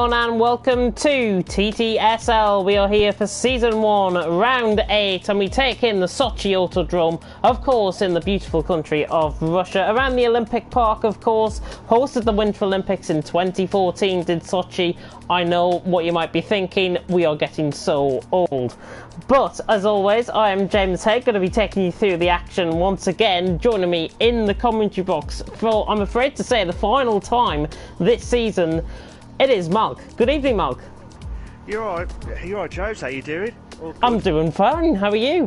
everyone, and welcome to TTSL. We are here for Season 1, Round 8, and we take in the Sochi Autodrome, of course, in the beautiful country of Russia. Around the Olympic Park, of course, hosted the Winter Olympics in 2014, did Sochi. I know what you might be thinking, we are getting so old. But, as always, I am James Head, going to be taking you through the action once again. Joining me in the commentary box for, I'm afraid to say, the final time this season, it is Malc. Good evening, Malc. You're alright, James. How you doing? I'm doing fine. How are you?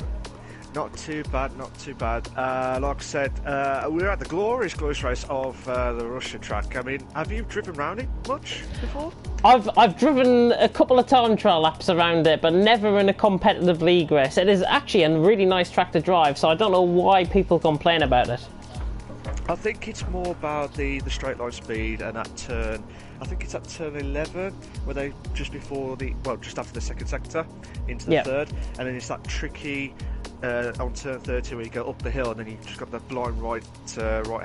Not too bad, not too bad. Like I said, we're at the glorious race of the Russia track. I mean, have you driven around it much before? I've driven a couple of time trial laps around it, but never in a competitive league race. It is actually a really nice track to drive, so I don't know why people complain about it. I think it's more about the straight line speed and that turn. I think it's at turn 11 where they just after the second sector into the third, and then it's that tricky on turn 30 where you go up the hill, and then you just got that blind right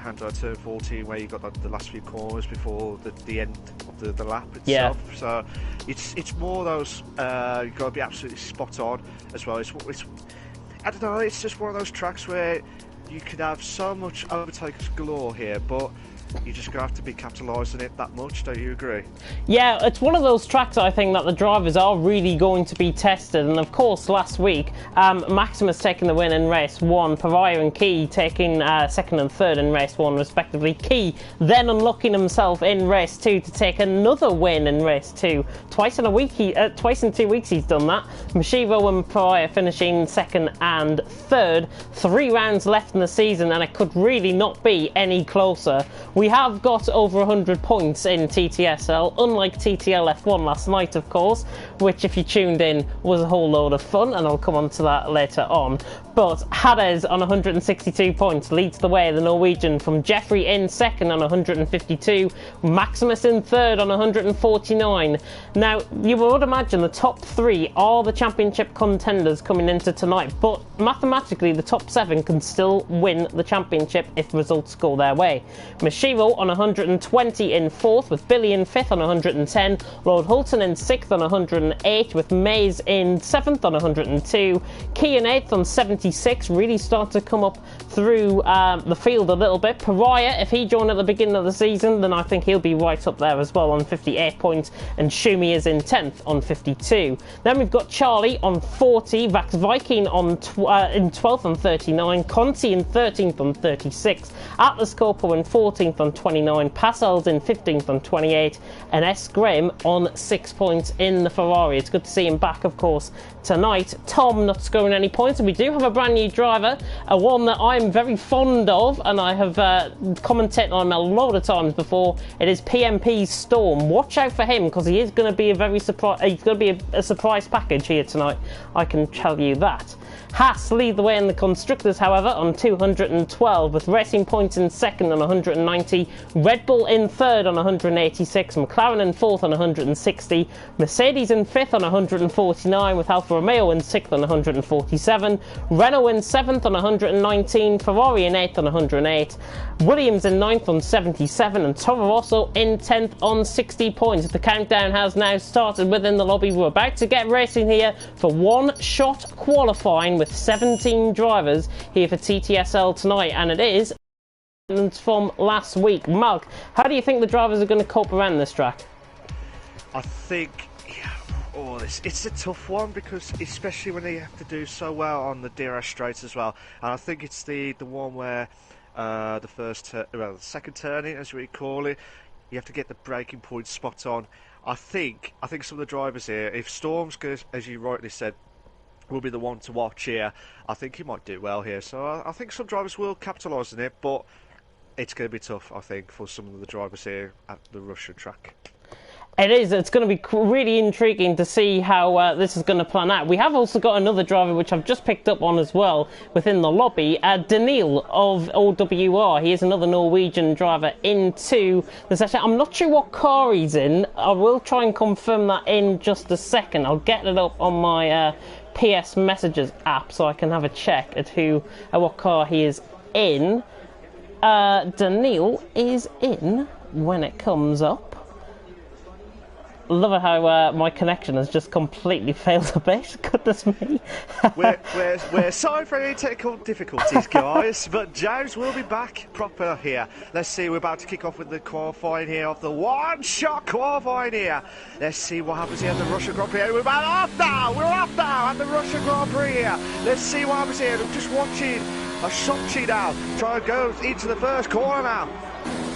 hand on turn 14 where you got the last few corners before the end of the lap itself. Yeah. So it's more those you've got to be absolutely spot on as well. It's I don't know. It's just one of those tracks where you could have so much overtakes galore here, but you're just going to have to be capitalising it that much, don't you agree? Yeah, it's one of those tracks I think that the drivers are really going to be tested, and of course last week Maximus taking the win in race 1, Pariah and Key taking second and third in race 1 respectively. Key then unlocking himself in race 2 to take another win in race 2. Twice in 2 weeks he's done that. Mashivo and Pariah finishing second and third. 3 rounds left in the season and it could really not be any closer. We have got over 100 points in TTSL, unlike TTL F1 last night, of course, which, if you tuned in, was a whole load of fun, and I'll come on to that later on. But Hades on 162 points leads the way, the Norwegian, from Jeffrey in second on 152, Maximus in third on 149. Now, you would imagine the top 3 are the championship contenders coming into tonight, but mathematically the top 7 can still win the championship if results go their way. Mashivo on 120 in 4th, with Billy in 5th on 110, Lord Hulton in 6th on 108, with Maze in 7th on 102, Key in 8th on 76, really start to come up through the field a little bit. Pariah, if he joined at the beginning of the season, then I think he'll be right up there as well on 58 points, and Shumi is in 10th on 52. Then we've got Charlie on 40, Vax Viking on in 12th on 39, Conti in 13th on 36, Atlas Corpo in 14th on 29, Passels in 15th on 28, and S. Graham on 6 points in the Ferrari. It's good to see him back, of course, tonight. Tom not scoring any points, and we do have a brand new driver, one that I'm very fond of, and I have commented on him a lot of times before. It is PMP's Storm. Watch out for him, because he is going to be a surprise package here tonight, I can tell you that. Haas lead the way in the constructors, however, on 212, with Racing Point in second on 190, Red Bull in third on 186, McLaren in fourth on 160, Mercedes in fifth on 149, with Alfa Romeo in sixth on 147, Renault in seventh on 119, Ferrari in eighth on 108, Williams in ninth on 77, and Toro Rosso in 10th on 60 points. The countdown has now started within the lobby. We're about to get racing here for one-shot qualifying with 17 drivers here for TTSL tonight, and it is from last week. Malc, how do you think the drivers are going to cope around this track? I think it's a tough one, because especially when they have to do so well on the DRS straight as well, and I think it's the one where the second turning, as we call it, you have to get the braking point spot on. I think some of the drivers here, if Storm's good, as you rightly said, will be the one to watch here, I think he might do well here. So I think some drivers will capitalise on it, but it's going to be tough, I think, for some of the drivers here at the Russia track. It is. It's going to be really intriguing to see how this is going to plan out. We have also got another driver which I've just picked up on as well within the lobby, Daniil of OWR. He is another Norwegian driver into the session. I'm not sure what car he's in. I will try and confirm that in just a second. I'll get it up on my PS Messages app so I can have a check at what car he is in. Daniil is in, when it comes up, love it how my connection has just completely failed a bit. Goodness me. we're sorry for any technical difficulties, guys, but James will be back proper here. Let's see, we're about to kick off with the qualifying here of the one-shot qualifying here. Let's see what happens here at the Russia Grand Prix. We're off now at the Russia Grand Prix here. Let's see what happens here. I'm just watching a Sochi now. Try and go into the first corner now.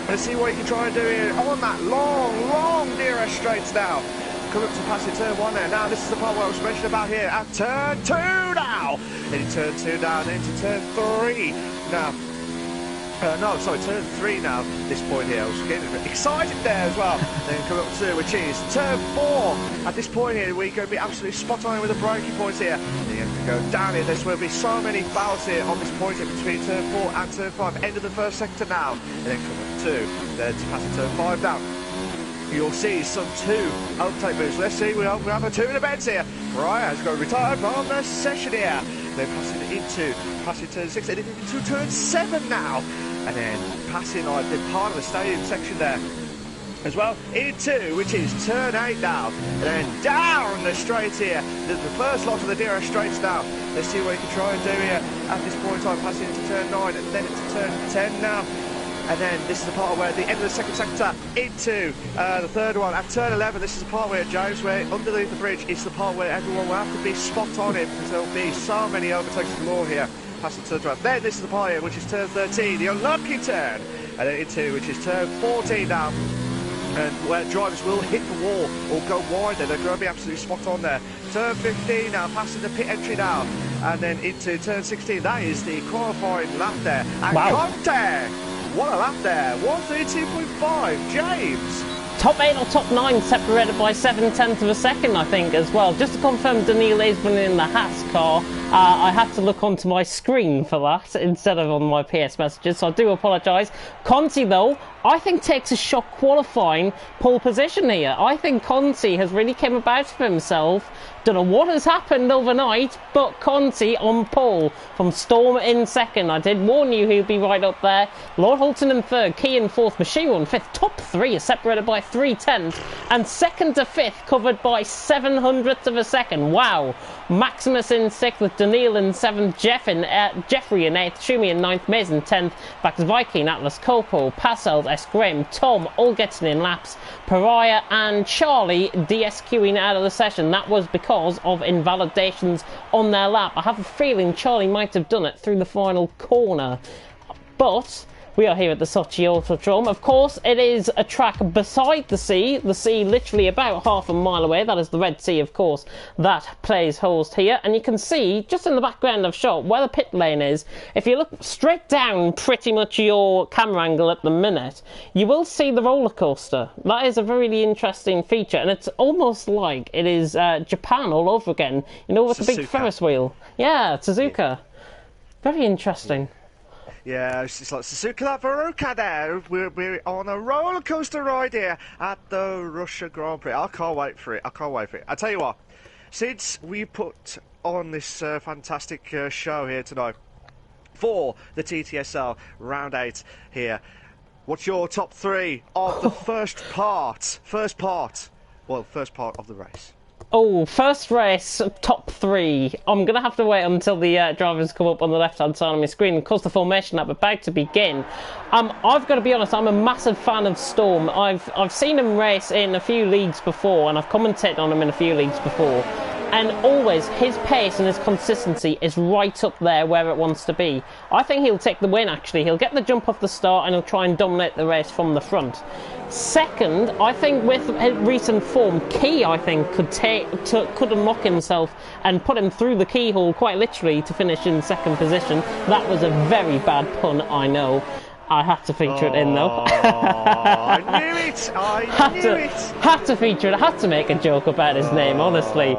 Let's see what he can try and do here on that long DRS straights now. Come up to pass in turn 1 there. Now this is the part where I was mentioning about here at turn 2 now. Into turn 2 now, and into turn 3 now. No, sorry, turn 3 now. This point here, I was getting a bit excited there as well. Then come up to, which is turn 4. At this point here, we're going to be absolutely spot on with the braking points here. And you have to go down here. There will be so many fouls here on this point here between turn 4 and turn 5. End of the first sector now. And then come up to, then to pass to turn 5 now. You'll see some 2 overtake moves. Let's see, we have a 2 in the bends here. Brian has got to retire from the session here. Then passing turn 6 and into turn 7 now. And then passing on the part of the stadium section there as well into, which is turn 8 now. And then down the straight here. The first lot of the DRS straights now. Let's see what he can try and do here at this point in time. Passing into turn 9 and then into turn 10 now. And then this is the part where at the end of the second sector into the third one at turn 11. This is the part where, James, where underneath the bridge is the part where everyone will have to be spot on it because there will be so many overtakes galore here. Passing turn 12. Then this is the part here, which is turn 13, the unlucky turn. And then into, which is turn 14 now. And where drivers will hit the wall or go wider, they're going to be absolutely spot on there. Turn 15 now, passing the pit entry now. And then into turn 16, that is the qualifying lap there. And wow. Conte! What a lap there, 132.5, James. Top 8 or top 9 separated by 7/10 of a second, I think, as well. Just to confirm, Daniil is winning the Haas car. I had to look onto my screen for that instead of on my PS messages, so I do apologise. Conti, though, I think takes a shot qualifying pole position here. I think Conti has really came about for himself. Don't know what has happened overnight, but Conti on pole from Storm in second. I did warn you he'd be right up there. Lord Hulton in third, Key in fourth, Machine in fifth. Top 3 is separated by 3/10, and second to fifth covered by 7/100 of a second. Wow. Maximus in sixth with Daniil in seventh, Jeffrey in eighth, Shumi in ninth, Mays in 10th, back to Viking, Atlas, Copo, Passelt, S. Graham, Tom, all getting in laps. Pariah and Charlie DSQing out of the session. That was because of invalidations on their lap. I have a feeling Charlie might have done it through the final corner. But we are here at the Sochi Autodrome. Of course, it is a track beside the sea literally about half a mile away. That is the Red Sea, of course, that plays host here. And you can see, just in the background of shot, where the pit lane is. If you look straight down pretty much your camera angle at the minute, you will see the roller coaster. That is a really interesting feature, and it's almost like it is Japan all over again. You know, with the big Ferris wheel. Yeah, Suzuka. Yeah. Very interesting. Yeah, it's like Suzuka Veruca there. We're on a roller coaster ride here at the Russia Grand Prix. I can't wait for it. I tell you what, since we put on this fantastic show here tonight for the TTSL Round 8 here, what's your top 3 of the first part of the race? Oh, first race, top 3. I'm going to have to wait until the drivers come up on the left-hand side of my screen. Of course, the formation lap about to begin. I've got to be honest, I'm a massive fan of Storm. I've seen him race in a few leagues before, and I've commentated on him in a few leagues before. And always, his pace and his consistency is right up there where it wants to be. I think he'll take the win, actually. He'll get the jump off the start and he'll try and dominate the race from the front. Second, I think with his recent form, Key, I think, could unlock himself and put him through the keyhole, quite literally, to finish in second position. That was a very bad pun, I know. I had to feature it in, though. I knew it! I knew it! Had to feature it. I had to make a joke about his name, honestly.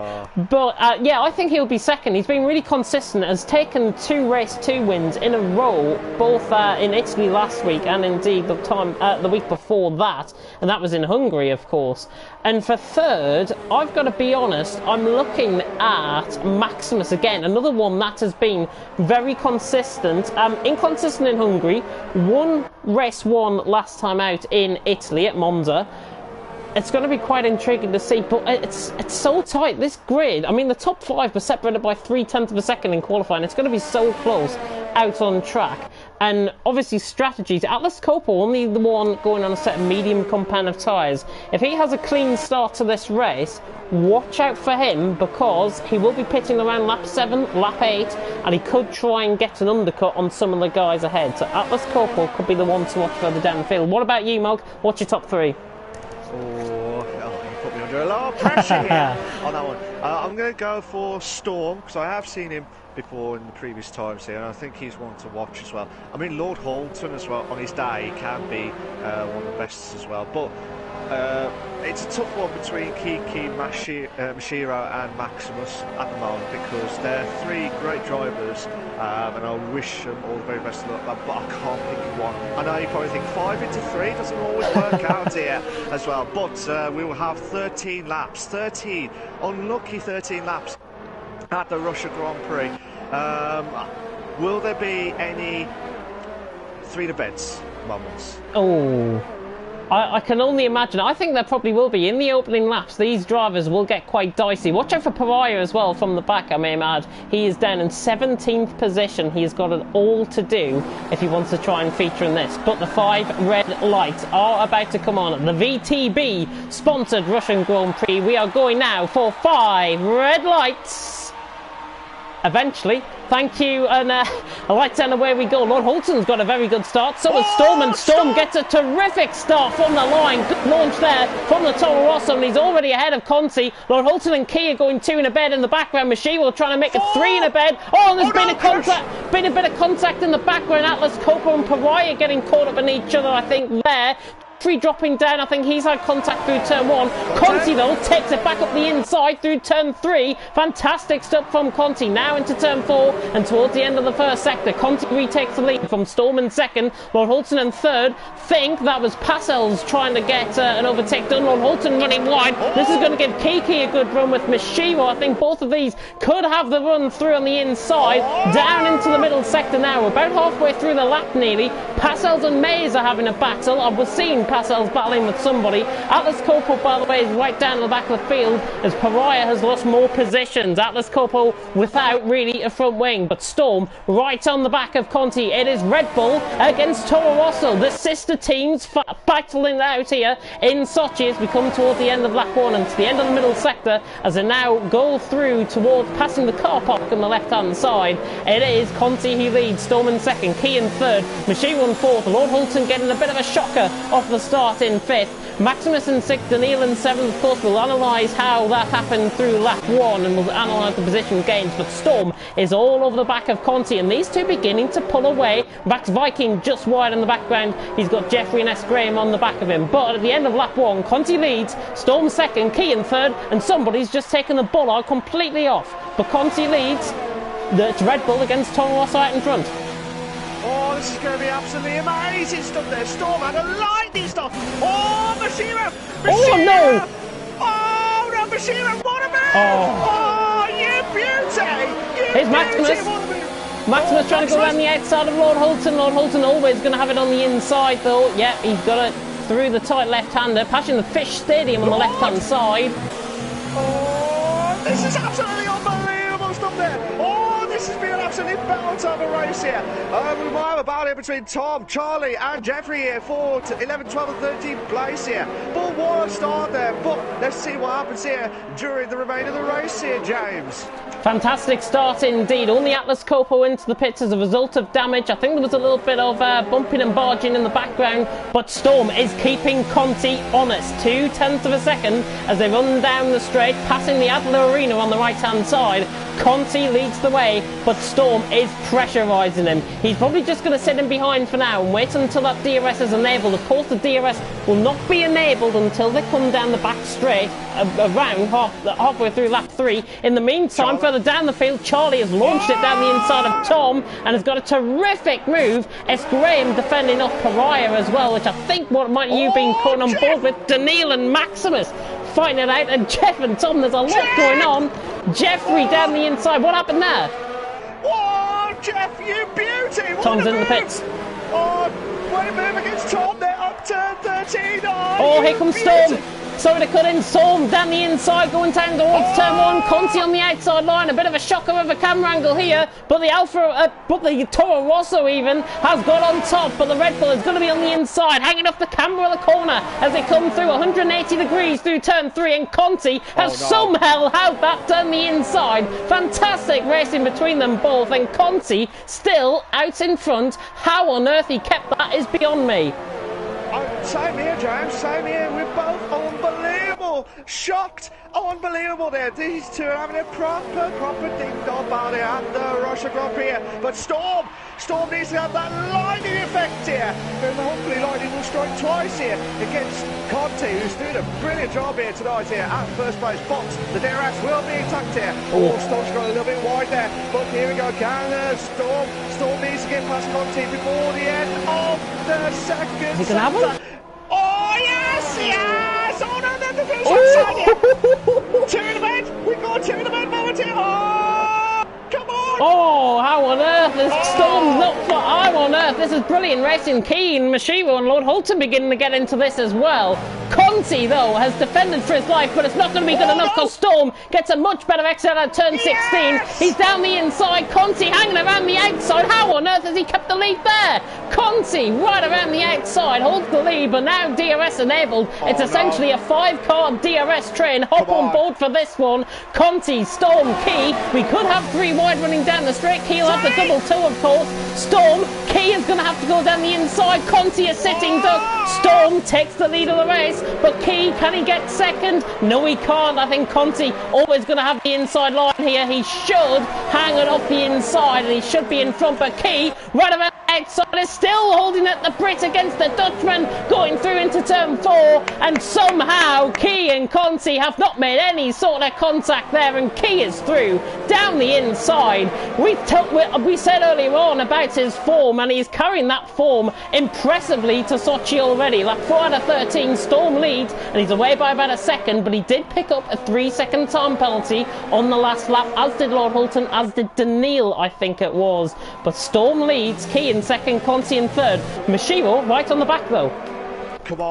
But, yeah, I think he'll be second. He's been really consistent. Has taken 2 race 2 wins in a row, both in Italy last week and indeed the week before that. And that was in Hungary, of course. And for third, I've got to be honest, I'm looking at Maximus again. Another one that has been very consistent. Inconsistent in Hungary. Won race 1 last time out in Italy at Monza. it's going to be quite intriguing to see, but it's so tight, this grid. I mean, the top 5 were separated by 0.3 of a second in qualifying. It's going to be so close out on track. And obviously strategies. Atlas Coppo, only the one going on a set of medium compound of tyres. If he has a clean start to this race, watch out for him, because he will be pitting around lap 7, lap 8, and he could try and get an undercut on some of the guys ahead. So Atlas Coppo could be the one to watch further down the field. What about you, Malc? What's your top 3? Oh, you put me under a lot of pressure here on that one. I'm going to go for Storm, because I have seen him before in the previous times here, and I think he's one to watch as well. I mean, Lord Halton as well, on his day, he can be one of the best as well. But it's a tough one between Kiki, Mashiro and Maximus at the moment, because they're 3 great drivers, and I wish them all the very best of luck, but I can't pick one. I know you probably think 5 into 3 doesn't always work out here as well, but we will have 13 laps, 13, unlucky 13 laps at the Russia Grand Prix. Will there be any 3-to-beds moments? Oh, I can only imagine. I think there probably will be. In the opening laps, these drivers will get quite dicey. Watch out for Pariah as well from the back, I may add. He is down in 17th position. He has got it all to do if he wants to try and feature in this. But the 5 red lights are about to come on. The VTB sponsored Russian Grand Prix. We are going now for 5 red lights. Eventually, thank you, and lights and away we go. Lord Holton's got a very good start, so does Storm, and Storm gets a terrific start from the line. Good launch there from the Toro Rosso, and he's already ahead of Conti. Lord Holton and Kia going 2 in a bed in the background. Machiwo trying to make it 3 in a bed. Oh, and there's been a bit of contact in the background. Atlas Coppo and Pariah getting caught up in each other, I think, there. Free dropping down, I think he's had contact through turn 1. Conti though takes it back up the inside through turn 3. Fantastic stuff from Conti. Now into turn 4 and towards the end of the first sector. Conti retakes the lead from Storm in second. Lord Holton in third. Think that was Passels trying to get an overtake done. Lord Holton running wide. This is going to give Kiki a good run with Mishiwa. I think both of these could have the run through on the inside. Down into the middle sector now. We're about halfway through the lap nearly. Passels and Mays are having a battle. I was seeing Passels battling with somebody. Atlas Coppo, by the way, is right down the back of the field as Pariah has lost more positions. Atlas Coppo without really a front wing, but Storm right on the back of Conti. It is Red Bull against Toro Rosso. The sister teams battling out here in Sochi as we come towards the end of lap 1 and to the end of the middle sector as they now go through towards passing the car park on the left hand side. It is Conti who leads, Storm in second, Key in third, Machine in fourth, Lord Holton getting a bit of a shocker off the start in 5th, Maximus in 6th, Daniil in 7th. Of course, we'll analyse how that happened through lap 1 and we'll analyse the position gains, but Storm is all over the back of Conti and these two beginning to pull away. Max Viking just wide in the background. He's got Jeffrey and S. Graham on the back of him, but at the end of lap 1, Conti leads, Storm 2nd, Key in 3rd, and somebody's just taken the bollard completely off, but Conti leads. It's Red Bull against Toro Rosso out in front. Oh, this is going to be absolutely amazing stuff there. Storm had a lightning start. Oh, Mashiro! Oh, no! Oh, no, Mashiro, what a man! Oh, you beauty! Here's Maximus. Maximus trying to go around the outside of Lord Holton. Lord Holton always going to have it on the inside, though. Yeah, he's got it through the tight left-hander, passing the Fish Stadium on the left-hand side. Oh, this is absolutely unbelievable stuff there. Oh, this has been an absolute battle of a race here. We might have a battle here between Tom, Charlie and Jeffrey here for 11, 12 and 13th place here. But what a start there. But let's see what happens here during the remainder of the race here, James. Fantastic start indeed. Only Atlas Coppo into the pits as a result of damage. I think there was a little bit of bumping and barging in the background, but Storm is keeping Conti honest. 0.2 of a second as they run down the straight, passing the Adler Arena on the right-hand side. Conti leads the way, but Storm is pressurising him. He's probably just going to sit him behind for now and wait until that DRS is enabled. Of course, the DRS will not be enabled until they come down the back straight, around halfway through lap 3. In the meantime, further down the field, Charlie has launched it down the inside of Tom and has got a terrific move. S. Graham defending off Pariah as well, which I think what might you been caught on board with. Daniil and Maximus fighting it out, and Jeff and Tom, there's a lot going on. Jeffrey down the inside, what happened there? Oh, Jeff, you beauty! What Tom's in the pits. Oh, what a move against Tom there, up turn 13. Oh, here comes Storm. Sorry to cut in. Storm down the inside, going down towards turn one. Conti on the outside line. A bit of a shocker of a camera angle here, but the Toro Rosso even has got on top. But the Red Bull is going to be on the inside, hanging off the camera of the corner as they come through 180 degrees through turn 3, and Conti has somehow held that down the inside. Fantastic racing between them both, and Conti still out in front. How on earth he kept that is beyond me. Same here, James, same here. We're both unbelievable. Shocked. Unbelievable there. These two are having a proper ding-dong about it at the Russia Grand Prix here. But Storm needs to have that lightning effect here. And hopefully lightning will strike twice here against Conti, who's doing a brilliant job here tonight here at first place. But the DRS will be intact here. Storm's got a little bit wide there. But here we go, Storm needs to get past Conti before the end of the second Is he going to have one? Oh, yes! Oh, no, the finish outside here. Tournament! We've got a tournament moment here. Oh, come on! Oh, how on earth is Storm's not for how on earth? This is brilliant racing. Keen, Mashiro and Lord Holton beginning to get into this as well. Conti, though, has defended for his life, but it's not going to be good enough because Storm gets a much better exit at turn 16. Yes! He's down the inside. Conti hanging around the outside. How on earth has he kept the lead there? Conti right around the outside holds the lead, but now DRS enabled. It's essentially a 5-car DRS train. Hop on board for this one. Conti, Storm, Key. We could have 3 wide running down the straight. Key will have the double 2, of course. Storm, Key is going to have to go down the inside. Conti is sitting duck. Storm takes the lead of the race, but Key, can he get second? No, he can't. I think Conti always going to have the inside line here. He should hang it off the inside, and he should be in front, but Key right around outside is still holding at the Brit against the Dutchman, going through into turn 4, and somehow Key and Conti have not made any sort of contact there, and Key is through down the inside. We said earlier on about his form, and he's carrying that form impressively to Sochi already. Like 4 out of 13, Storm leads, and he's away by about a second, but he did pick up a 3-second time penalty on the last lap, as did Lord Holton, as did Daniil, I think it was. But Storm leads, Key in second, Conti in third. Mashiro right on the back though. Come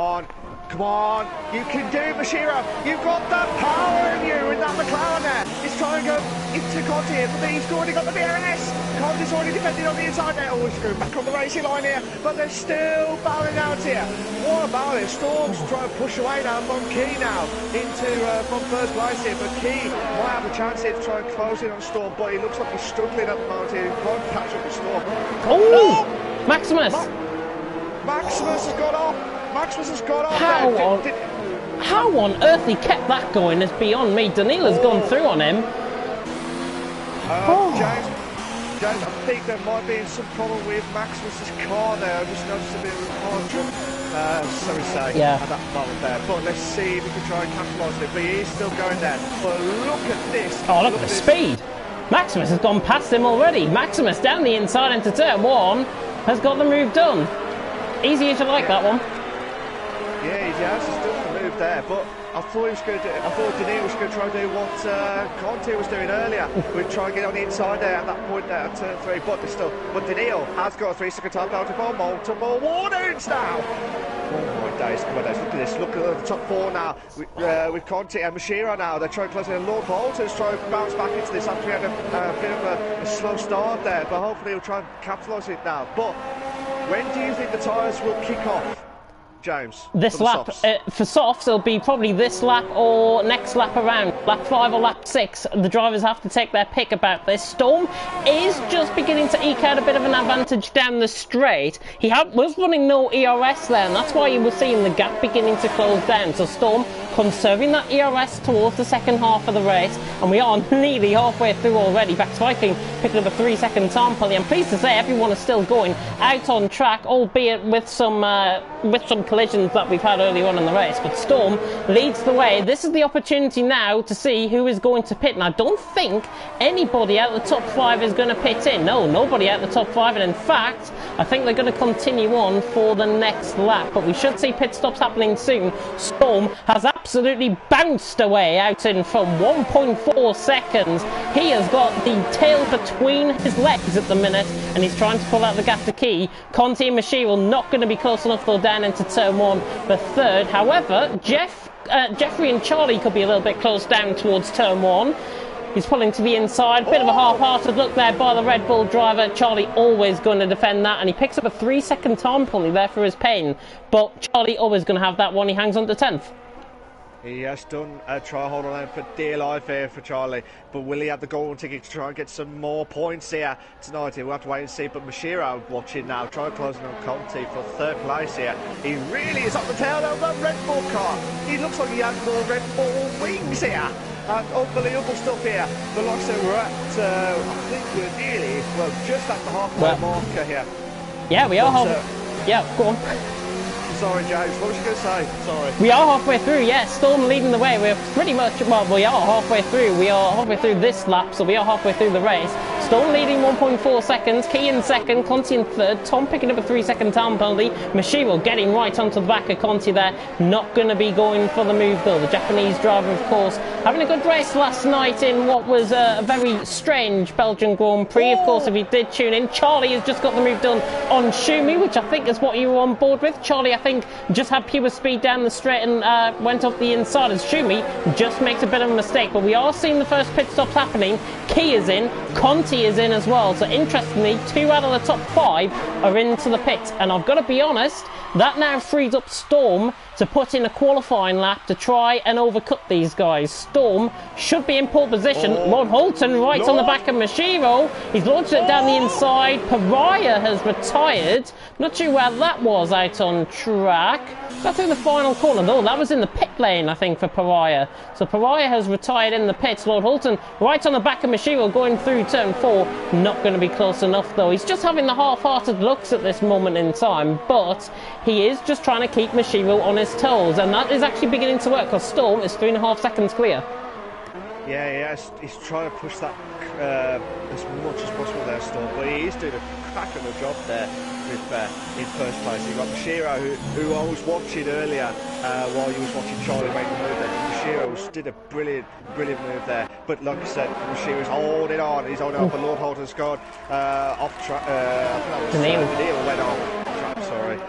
on, you can do it, Mashiro. You've got that power in you in that McLaren there. He's trying to go into Conti here, but he's already got the DRS. Conti's already defended on the inside there. Oh, he's going back on the racing line here, but they're still battling out here. What about it? Storm's trying to push away now from Key now into from first place here, but Key might have a chance here to try and close in on Storm, but he looks like he's struggling at the moment here. He can't catch up with Storm. Oh, Maximus! Maximus has got off. Maximus has got off. How on earth he kept that going is beyond me. Daniil has gone through on him. James, I think there might be some problem with Maximus's car there. I just noticed a bit of a car jump, so we say, at that moment there. But let's see if we can try and capitalise it. But he is still going there. But look at this. Oh, look at the speed. Maximus has gone past him already. Maximus down the inside into turn 1 has got the move done. Easy if you like that one. Yeah, he has done the move there, but I thought Daniil was going to try and do what Conti was doing earlier. We'd try and get on the inside there at that point there at turn 3, but Daniil has got a 3-second time penalty for multiple warnings now. Oh my days, look at this, look at the top 4 now, with Conti and Mashiro now. They're trying to close in, Lord Holton's trying to bounce back into this after he had a bit of a slow start there, but hopefully he'll try and capitalise it now. But when do you think the tyres will kick off, James? This lap, for softs, it'll be probably this lap or next lap around. Lap 5 or lap 6. The drivers have to take their pick about this. Storm is just beginning to eke out a bit of an advantage down the straight. He was running no ERS there, and that's why you were seeing the gap beginning to close down. So Storm conserving that ERS towards the second half of the race, and we are nearly halfway through already. Back Viking picking up a 3-second time penalty. I'm pleased to say everyone is still going out on track, albeit with some collisions that we've had earlier on in the race. But Storm leads the way. This is the opportunity now to see who is going to pit, and I don't think anybody out of the top 5 is going to pit in. No, nobody out of the top 5, and in fact I think they're going to continue on for the next lap, but we should see pit stops happening soon. Storm has absolutely bounced away out in from 1.4 seconds. He has got the tail between his legs at the minute, and he's trying to pull out the gap to Key. Conti and Mashiro not going to be close enough though down into turn 1 for third. However, Jeff Jeffrey and Charlie could be a little bit close down towards turn 1. He's pulling to the inside, bit of a half-hearted look there by the Red Bull driver. Charlie always going to defend that, and he picks up a 3-second time penalty there for his pain. But Charlie always going to have that one, he hangs on to 10th. He has done a try hold on for dear life here for Charlie, but will he have the golden ticket to try and get some more points here tonight? We'll have to wait and see, but Mashiro watching now, trying to close in on Conti for 3rd place here. He really is up the tail of that Red Bull car. He looks like he has more Red Bull wings here. Unbelievable stuff here. But like I said, we're at, I think we're nearly, well, just at the halfway marker here. Yeah, we are. Yeah, go on. Sorry, James, what was you going to say? Sorry. We are halfway through, yeah. Storm leading the way. We're pretty much, well, we are halfway through. We are halfway through this lap, so we are halfway through the race. Storm leading 1.4 seconds. Key in 2nd, Conti in 3rd. Tom picking up a 3-second time penalty. Mashiro getting right onto the back of Conti there. Not going to be going for the move, though. The Japanese driver, of course, having a good race last night in what was a very strange Belgian Grand Prix. Of course, if you did tune in, Charlie has just got the move done on Schumi, which I think is what you were on board with. Charlie, I think, just had pure speed down the straight and went off the inside as Schumi just makes a bit of a mistake. But we are seeing the first pit stops happening. Key is in, Conti is in as well. So interestingly, 2 out of the top 5 are into the pit. And I've got to be honest, that now frees up Storm to put in a qualifying lap to try and overcut these guys. Storm should be in pole position. Lord Holton right on the back of Mashiro. He's launched it down the inside. Pariah has retired. Not sure where that was out on track. Got through the final corner. Oh, that was in the pit lane, I think, for Pariah. So Pariah has retired in the pits. Lord Holton right on the back of Mashiro going through turn 4. Not going to be close enough, though. He's just having the half-hearted looks at this moment in time, but he is just trying to keep Mashiro on his toes, and that is actually beginning to work because Storm is 3.5 seconds clear. Yeah, he's trying to push that as much as possible there, Storm, but he is doing a crack of a job there with, in 1st place. You've got Mashiro, who I was watching earlier while you was watching Charlie make the move there. Mashiro did a brilliant move there, but like I said, Mashiro's holding on. He's holding on, but Lord Holton's gone off track. I think that was Neil went off track, sorry.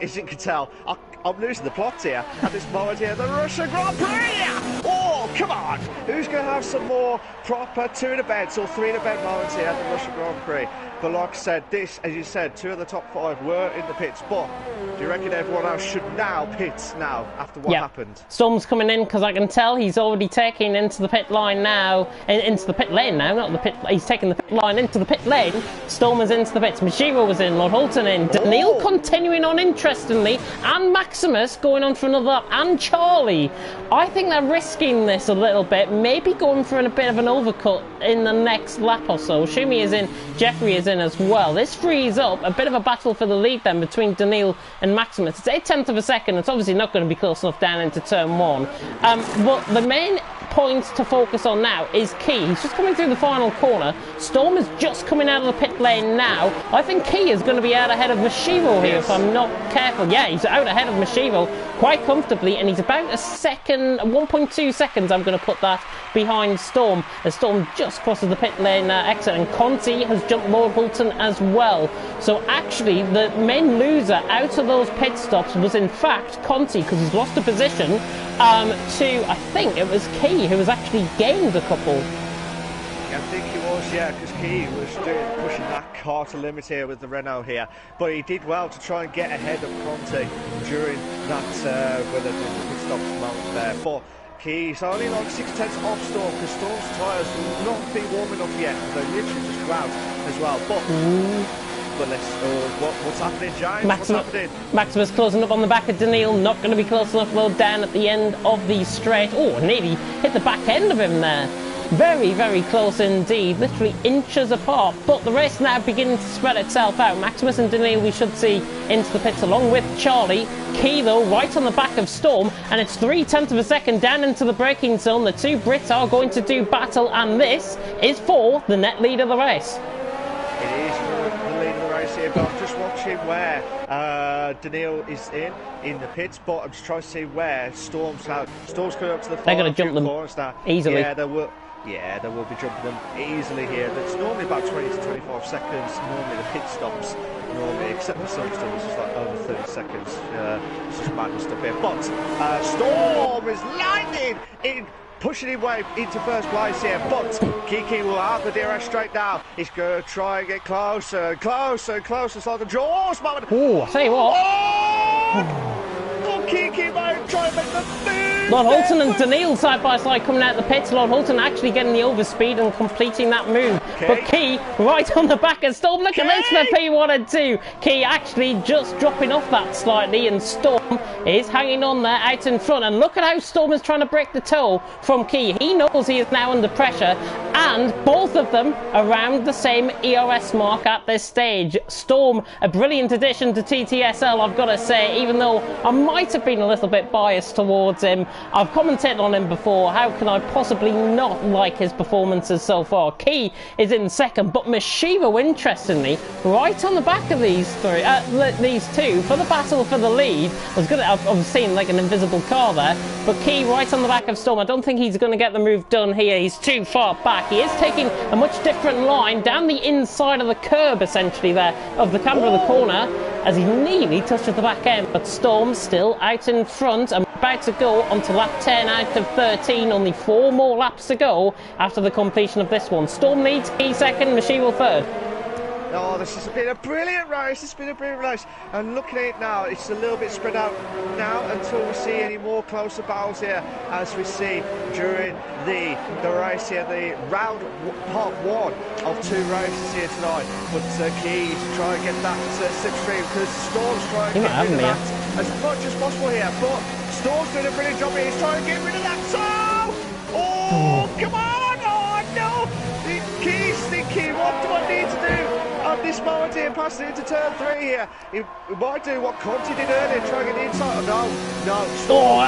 As you can tell, I'm losing the plot here at this moment here. The Russia Grand Prix! Oh, come on! Who's going to have some more proper 2-in-a-beds or 3-in-a-bed moments here at the Russia Grand Prix? But like I said, this, as you said, 2 of the top 5 were in the pits, but do you reckon everyone else should now pit now after what happened? Storm's coming in because I can tell he's already taking into the pit line now, into the pit lane now, not the pit, he's taking the pit line into the pit lane. Storm is into the pits, Mashiro was in, Lord Holton in, Daniil continuing on interestingly, and Maximus going on for another lap, and Charlie. I think they're risking this a little bit, maybe going for a bit of an overcut in the next lap or so. Schumi is in, Jeffrey is in as well. This frees up a bit of a battle for the lead then between Daniil and Maximus. It's 1/10 of a second. It's obviously not going to be close enough down into turn 1. But the main point to focus on now is Key. He's just coming through the final corner. Storm is just coming out of the pit lane now. I think Key is going to be out ahead of Mashiro here if I'm not careful. Yeah, he's out ahead of Mashiro quite comfortably, and he's about a second, 1.2 seconds, I'm going to put that, behind Storm, as Storm just crosses the pit lane exit, and Conti has jumped Lord Holton as well. So actually, the main loser out of those pit stops was in fact Conti, because he's lost a position to, I think it was Key, who has actually gained a couple. I think he was, yeah, because Key was pushing that car to limit here with the Renault here, but he did well to try and get ahead of Conti during that when the pit stops moment there. But Key's only like 6/10 off Storm, because Storm's tyres have not been warm enough yet. They literally just go out as well. But let's, what's happening, James? What's happening? Maximus closing up on the back of Daniil, not going to be close enough, though, down at the end of the straight. Oh, nearly hit the back end of him there. Very, very close indeed, literally inches apart. But the race now beginning to spread itself out. Maximus and Daniil we should see into the pits along with Charlie. Key, though, right on the back of Storm, and it's 0.3 of a second down into the braking zone. The two Brits are going to do battle, and this is for the net lead of the race. It is for the lead of the race here, but I'm just watching where Daniil is in the pits, but I'm just trying to see where Storm's out. Storm's coming up to the they're going to jump them now. easily. Yeah, they will. Yeah, they will be jumping them easily here. It's normally about 20 to 25 seconds. Normally the pit stops, except for Silverstone, which is like over 30 seconds. It's just madness stuff here. But Storm is lightning in, pushing his way into first place here. But Kiki will have the DRS straight now. He's going to try and get closer and closer and closer. It's like the jaws moment. Oh, I tell you what. Oh, Kiki might try and make the move. Lord Hulton and Daniil side by side coming out of the pits. Lord Hulton actually getting the overspeed and completing that move. Okay. But Key right on the back of Storm. Look at this for P1 and 2. Key actually just dropping off that slightly, and Storm is hanging on there out in front. And look at how Storm is trying to break the toe from Key. He knows he is now under pressure, and both of them around the same ERS mark at this stage. Storm, a brilliant addition to TTSL, I've got to say, even though I might have been a little bit biased towards him. I've commented on him before. How can I possibly not like his performances so far? Key is in second, but Mashiro, interestingly, right on the back of these two for the battle for the lead. I've seen like an invisible car there, but Key right on the back of Storm. I don't think he's going to get the move done here. He's too far back. He is taking a much different line down the inside of the curb, essentially there, of the camber of the corner, as he nearly touches the back end. But Storm still out in front and about to go onto lap 10 out of 13. Only 4 more laps to go after the completion of this one. Storm leads, Key second, Mashiro third. Oh, this has been a brilliant race. It's been a brilliant race. And looking at it now, it's a little bit spread out now until we see any more closer battles here, as we see during the race here, the part 1 of 2 races here tonight. But Key to try and get that slipstream, because Storm's trying to get rid of that as much as possible here. But Storm's doing a brilliant job here. He's trying to get rid of that toe. Oh, come on. Oh, no. Key's thinking, what do I need to do at this moment here, passing into turn 3 here? He might do what Conti did earlier, trying to get the inside. No. Storm,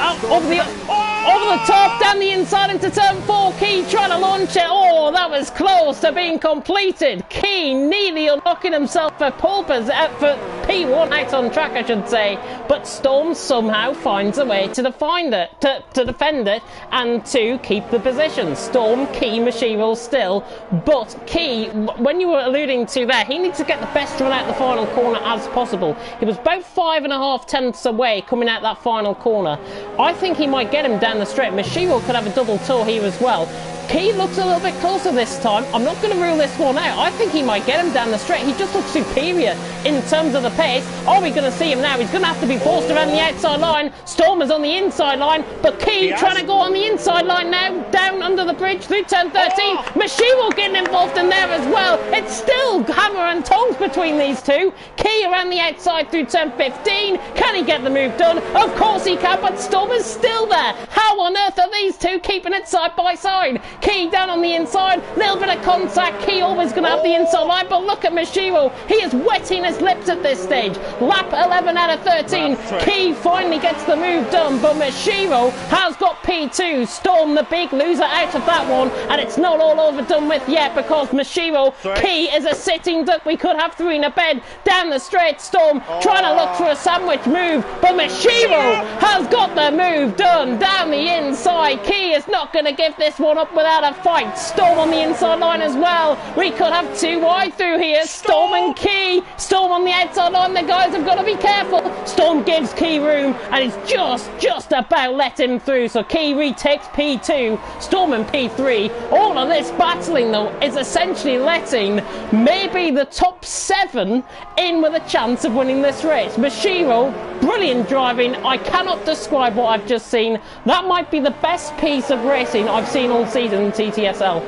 over the top, down the inside into turn 4. Key trying to launch it. Oh, that was close to being completed. Key nearly unlocking himself for P1 out on track, I should say. But Storm somehow finds a way to defend it and to keep the position. Storm, Key, Mashiro still. But Key, when you were alluding to there, he needs to get the best run out the final corner as possible. He was about 5.5 tenths away coming out that final corner. I think he might get him down the straight. Mashiro could have a double toe here as well. Key looks a little bit closer this time. I'm not going to rule this one out. I think he might get him down the straight. He just looks superior in terms of the pace. Are we going to see him now? He's going to have to be forced around the outside line. Storm is on the inside line, but Key trying to go on the inside line now, down under the bridge through turn 13. Mashiro getting involved in there as well. It's still hammer and tongs between these two. Key around the outside through turn 15. Can he get the move done? Of course he can, but Storm is still there. How on earth are these two keeping it side by side? Key down on the inside, little bit of contact. Key always going to have the inside line, but look at Mashiro. He is wetting his lips at this stage. Lap 11 out of 13. Key finally gets the move done, but Mashiro has got P2. Storm, the big loser out of that one, and it's not all over done with yet, because Mashiro, Key is a sitting duck. We could have 3 in a bed. Down the straight, Storm trying to look for a sandwich move, but Mashiro has got the move done down the inside. Key is not going to give this one up without a fight. Storm on the inside line as well. We could have 2 wide through here. Storm and Key. Storm on the outside line. The guys have got to be careful. Storm gives Key room, and he's just about let him through. So Key retakes P2. Storm and P3. All of this battling, though, is essentially letting maybe the top 7 in with a chance of winning this race. Mashiro, brilliant driving. I cannot describe what I've just seen. That might be the best piece of racing I've seen all season in TTSL.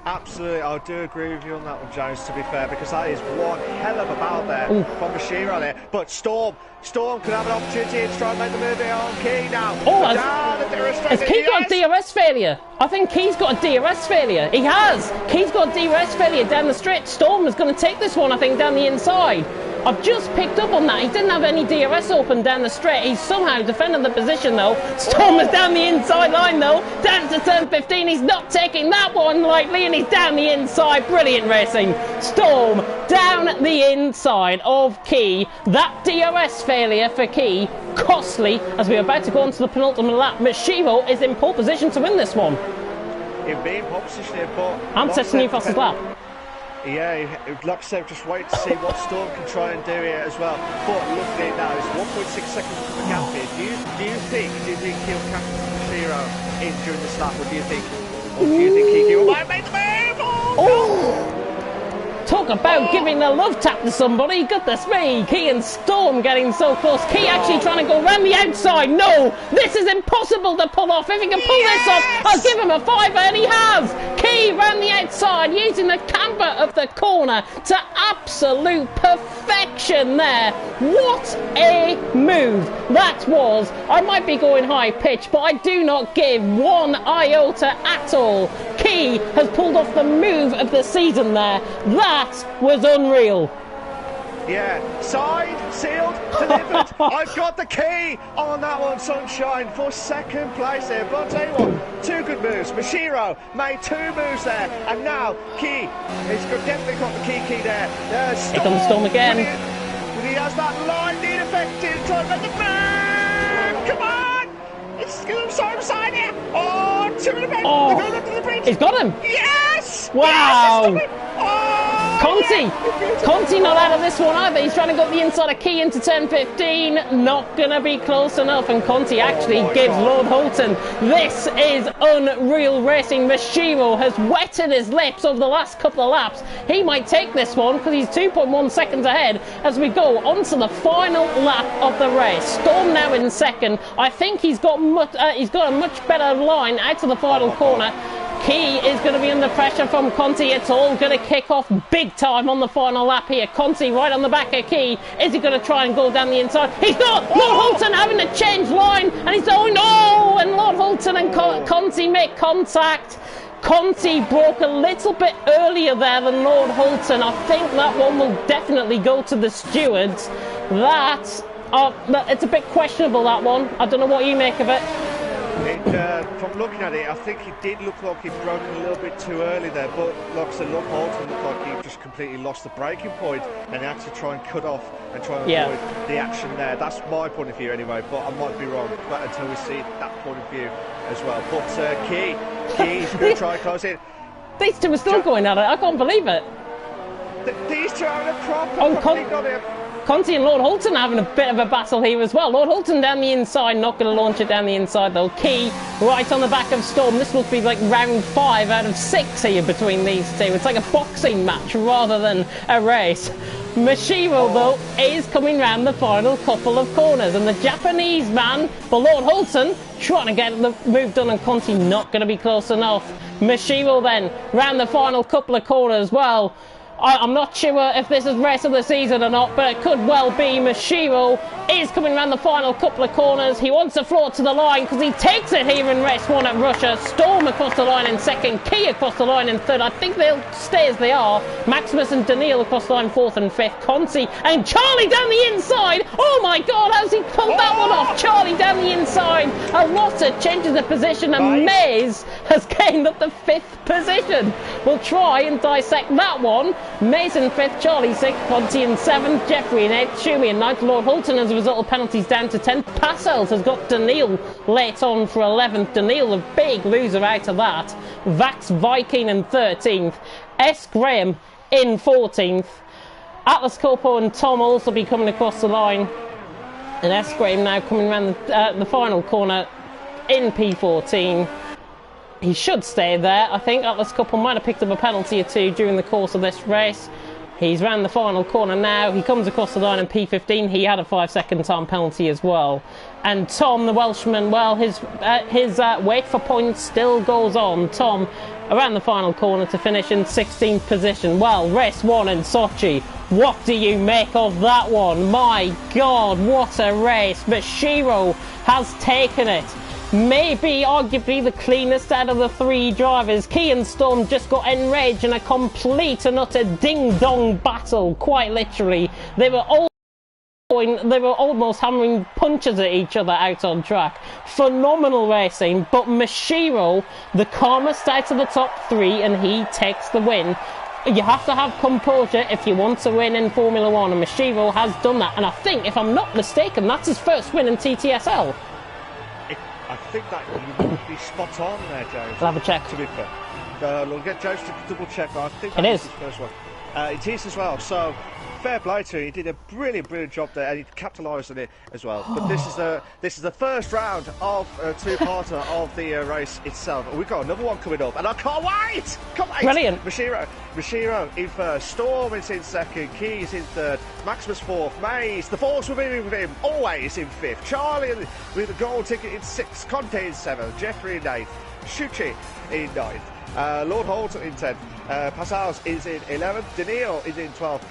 Absolutely, I do agree with you on that one, Jones, to be fair, because that is one hell of a battle there from Mashiro there. But Storm could have an opportunity to try and make the move here on Key now. Has Key got DRS failure? I think Key's got a DRS failure. He has. Key's got DRS failure down the straight. Storm is going to take this one, I think, down the inside. I've just picked up on that. He didn't have any DRS open down the straight. He's somehow defending the position, though. Storm is down the inside line, though. Down to turn 15. He's not taking that one lightly, and he's down the inside. Brilliant racing. Storm down the inside of Key. That DRS failure for Key, costly, as we're about to go on to the penultimate lap. Mashiro is in pole position to win this one. in being pole position here, but... I'm testing you fastest lap. Yeah, like I said, just wait to see what Storm can try and do here as well. But looking at it now, it's 1.6 seconds of a gap here. Do you think he'll catch Mashiro in during the snap, or do you think he might make the move? Oh! Talk about giving a love tap to somebody. Goodness me. Key and Storm getting so close. Key actually trying to go around the outside. No, this is impossible to pull off. If he can pull this off, I'll give him a fiver, and he has. Key around the outside using the camber of the corner to absolute perfection there. What a move that was. I might be going high pitch, but I do not give one iota at all. Key has pulled off the move of the season there. That was unreal. Yeah, signed, sealed, delivered. I've got the key on that one, Sunshine, for second place there. But I'll tell you what, two good moves. Mashiro made two moves there, and now Key has definitely got the key there. Here comes Storm again. When he has that lightning effect in, trying to make the move. Come on! It's going to side here. Oh, two in a bit. Oh, they're going under the bridge. He's got him. Yes! Wow. Yes, Conti not out of this one either. He's trying to go the inside of Key into turn 15. Not going to be close enough. And Conti actually gives Lord Holton. This is unreal racing. Mashiro has wetted his lips over the last couple of laps. He might take this one because he's 2.1 seconds ahead as we go on to the final lap of the race. Storm now in second. I think he's got a much better line out to the final corner. Key is going to be under pressure from Conti. It's all going to kick off big time on the final lap here. Conti right on the back of Key. Is he going to try and go down the inside? He's not! Lord Holton having to change line, and he's going, oh! And Lord Holton and Conti make contact. Conti broke a little bit earlier there than Lord Holton. I think that one will definitely go to the stewards. It's a bit questionable, that one. I don't know what you make of it. From looking at it, I think he did look like he'd broken a little bit too early there, but like I said, Lord Holton looked like he just completely lost the braking point and he had to try and cut off and try and avoid the action there. That's my point of view anyway, but I might be wrong, but until we see that point of view as well. But Key's going to try and close in. These two are still going at it, I can't believe it. These two are having a proper Conti and Lord Holton having a bit of a battle here as well. Lord Holton down the inside, not going to launch it down the inside though. Key right on the back of Storm. This will be like round 5 out of 6 here between these two. It's like a boxing match rather than a race. Mashiro though is coming round the final couple of corners, and the Japanese man, but Lord Holton trying to get the move done, and Conti not going to be close enough. Mashiro then round the final couple of corners. Well, I'm not sure if this is race of the season or not, but it could well be. Mashiro is coming around the final couple of corners. He wants to float to the line because he takes it here in race 1 at Russia. Storm across the line in second, Key across the line in third. I think they'll stay as they are. Maximus and Daniil across the line 4th and 5th. Conti and Charlie down the inside. Oh my God, how's he pulled that one off? Charlie down the inside. Alotta changes the position, and Mays has gained up the 5th position. We'll try and dissect that one. Mays in 5th, Charlie 6th, Conti in 7th, Jeffrey in 8th, Shumi in 9th, Lord Holton as a result of penalties down to 10th. Passels has got Daniil late on for 11th. Daniil, a big loser out of that. Vax Viking in 13th. S. Graham in 14th. Atlas Corpo and Tom also be coming across the line. And S. Graham now coming around the final corner in P14. He should stay there. I think Atlas Couple might have picked up a penalty or two during the course of this race. He's round the final corner now. He comes across the line in P15. He had a 5-second time penalty as well. And Tom, the Welshman, well, his wait for points still goes on. Tom around the final corner to finish in 16th position. Well, race 1 in Sochi. What do you make of that one? My God, what a race. Mashiro has taken it. Maybe arguably the cleanest out of the 3 drivers. Key and Storm just got enraged in a complete and utter ding-dong battle, quite literally. They were almost hammering punches at each other out on track. Phenomenal racing, but Mashiro, the calmest out of the top 3, and he takes the win. You have to have composure if you want to win in Formula 1, and Mashiro has done that. And I think, if I'm not mistaken, that's his first win in TTSL. I think that you might be spot on there, James. I'll have a check. To be fair. We'll get James to double check, but I think it is his first one. It is as well, so fair play to him. He did a brilliant job there, and he capitalised on it as well. But this is the first round of two-parter of the race itself. We've got another one coming up, and I can't wait! Brilliant. Mashiro in first, Storm is in second, Keys in third, Maximus fourth, Maze, the Force will be with him, always in fifth, Charlie with a gold ticket in sixth, Conte in seventh, Jeffrey in eighth, Shuchi in ninth, Lord Holt in 10th, Passals is in 11th, Daniil is in 12th,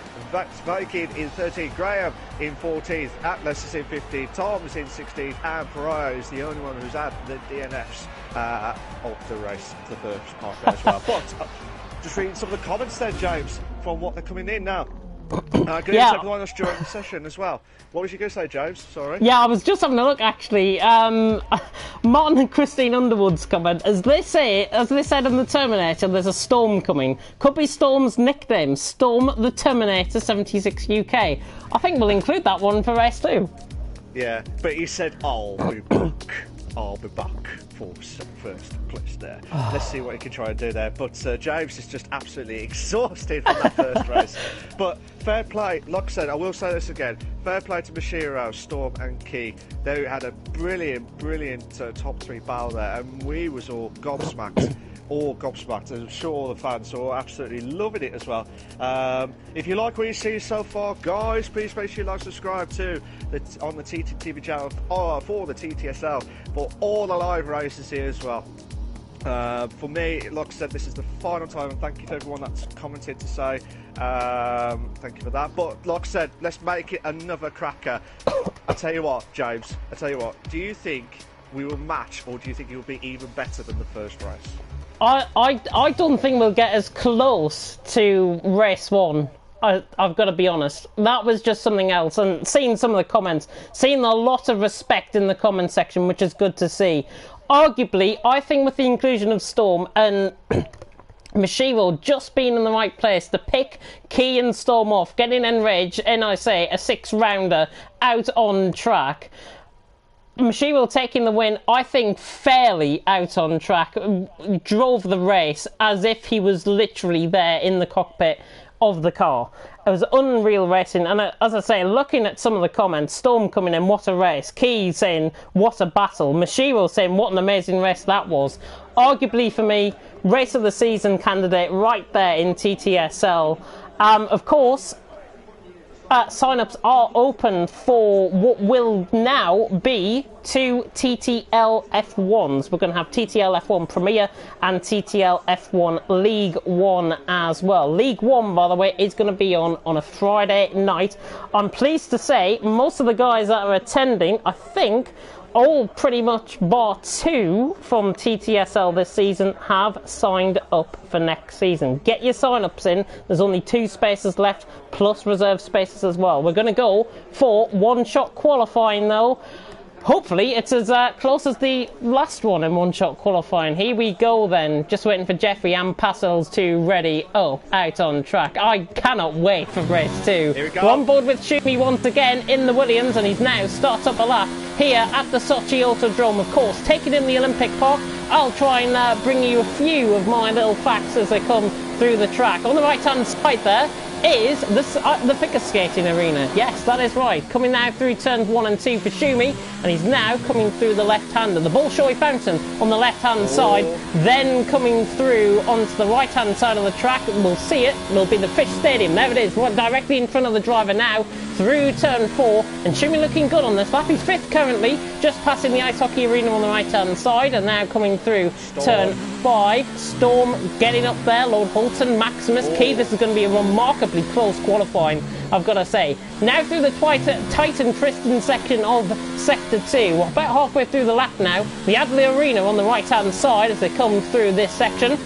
Viking in 13th, Graham in 14th, Atlas is in 15th, Tom is in 16th, and Pariah is the only one who's had the DNFs of the race, the first part there as well. But just reading some of the comments there, James, from what they're coming in now. Good evening to everyone that's joined the session as well. What was you going to say, James? Sorry. Yeah, I was just having a look actually. Martin and Christine Underwood's comment, as they said in the Terminator, there's a storm coming. Could be Storm's nickname, Storm the Terminator 76 UK. I think we'll include that one for race 2. Yeah, but he said, I'll be back. I'll be back for first place there. Let's see what he can try and do there. But James is just absolutely exhausted from that first race. But fair play, like I said, I will say this again. Fair play to Mashiro, Storm and Key. They had a brilliant top 3 battle there, and we was all gobsmacked. And I'm sure all the fans are absolutely loving it as well. If you like what you see so far, guys, please make sure you like, subscribe to on the TTTV channel for the TTSL for all the live races here as well. For me, like I said, this is the final time, and thank you to everyone that's commented to say thank you for that. But like I said, let's make it another cracker. I tell you what, James, do you think we will match, or do you think it will be even better than the first race? I don't think we'll get as close to race 1. I've got to be honest. That was just something else. And seeing some of the comments, seeing a lot of respect in the comment section, which is good to see. Arguably, I think with the inclusion of Storm and Mashiro just being in the right place to pick Key and Storm off, getting Enrage, and I say a 6-rounder out on track. Mashiro taking the win, I think, fairly out on track, drove the race as if he was literally there in the cockpit of the car. It was unreal racing, and as I say, looking at some of the comments, Storm coming in, what a race, Key saying, what a battle, Mashiro saying, what an amazing race that was. Arguably for me, race of the season candidate right there in TTSL. Of course, sign-ups are open for what will now be 2 TTL F1s. We're going to have TTL F1 Premier and TTL F1 League 1 as well. League 1, by the way, is going to be on a Friday night. I'm pleased to say most of the guys that are attending, I think, all pretty much bar 2 from TTSL this season have signed up for next season. Get your sign-ups in. There's only 2 spaces left, plus reserve spaces as well. We're going to go for one-shot qualifying though. Hopefully it's as close as the last one in one-shot qualifying. Here we go then. Just waiting for Jeffrey and Passels to ready. Oh, out on track. I cannot wait for race 2. Here we go. We're on board with Shumi once again in the Williams, and he's now starts up a lap here at the Sochi Autodrome, of course, taking in the Olympic Park. I'll try and bring you a few of my little facts as they come through the track. On the right-hand side there is the figure skating arena. Yes, that is right. Coming now through turns 1 and 2 for Shumi, and he's now coming through the left-hander. The Bolshoi Fountain on the left-hand side, then coming through onto the right-hand side of the track. We'll see it. It'll be the Fish Stadium. There it is, right directly in front of the driver now through turn 4, and Shumi looking good on this lap. He's 5th currently, just passing the ice hockey arena on the right-hand side, and now coming through turn 5. Storm getting up there. Lord Holton, Maximus, Key. This is going to be a remarkably close qualifying, I've got to say. Now through the tight and Tristan section of Sector 2. We're about halfway through the lap now. The Adley Arena on the right-hand side as they come through this section.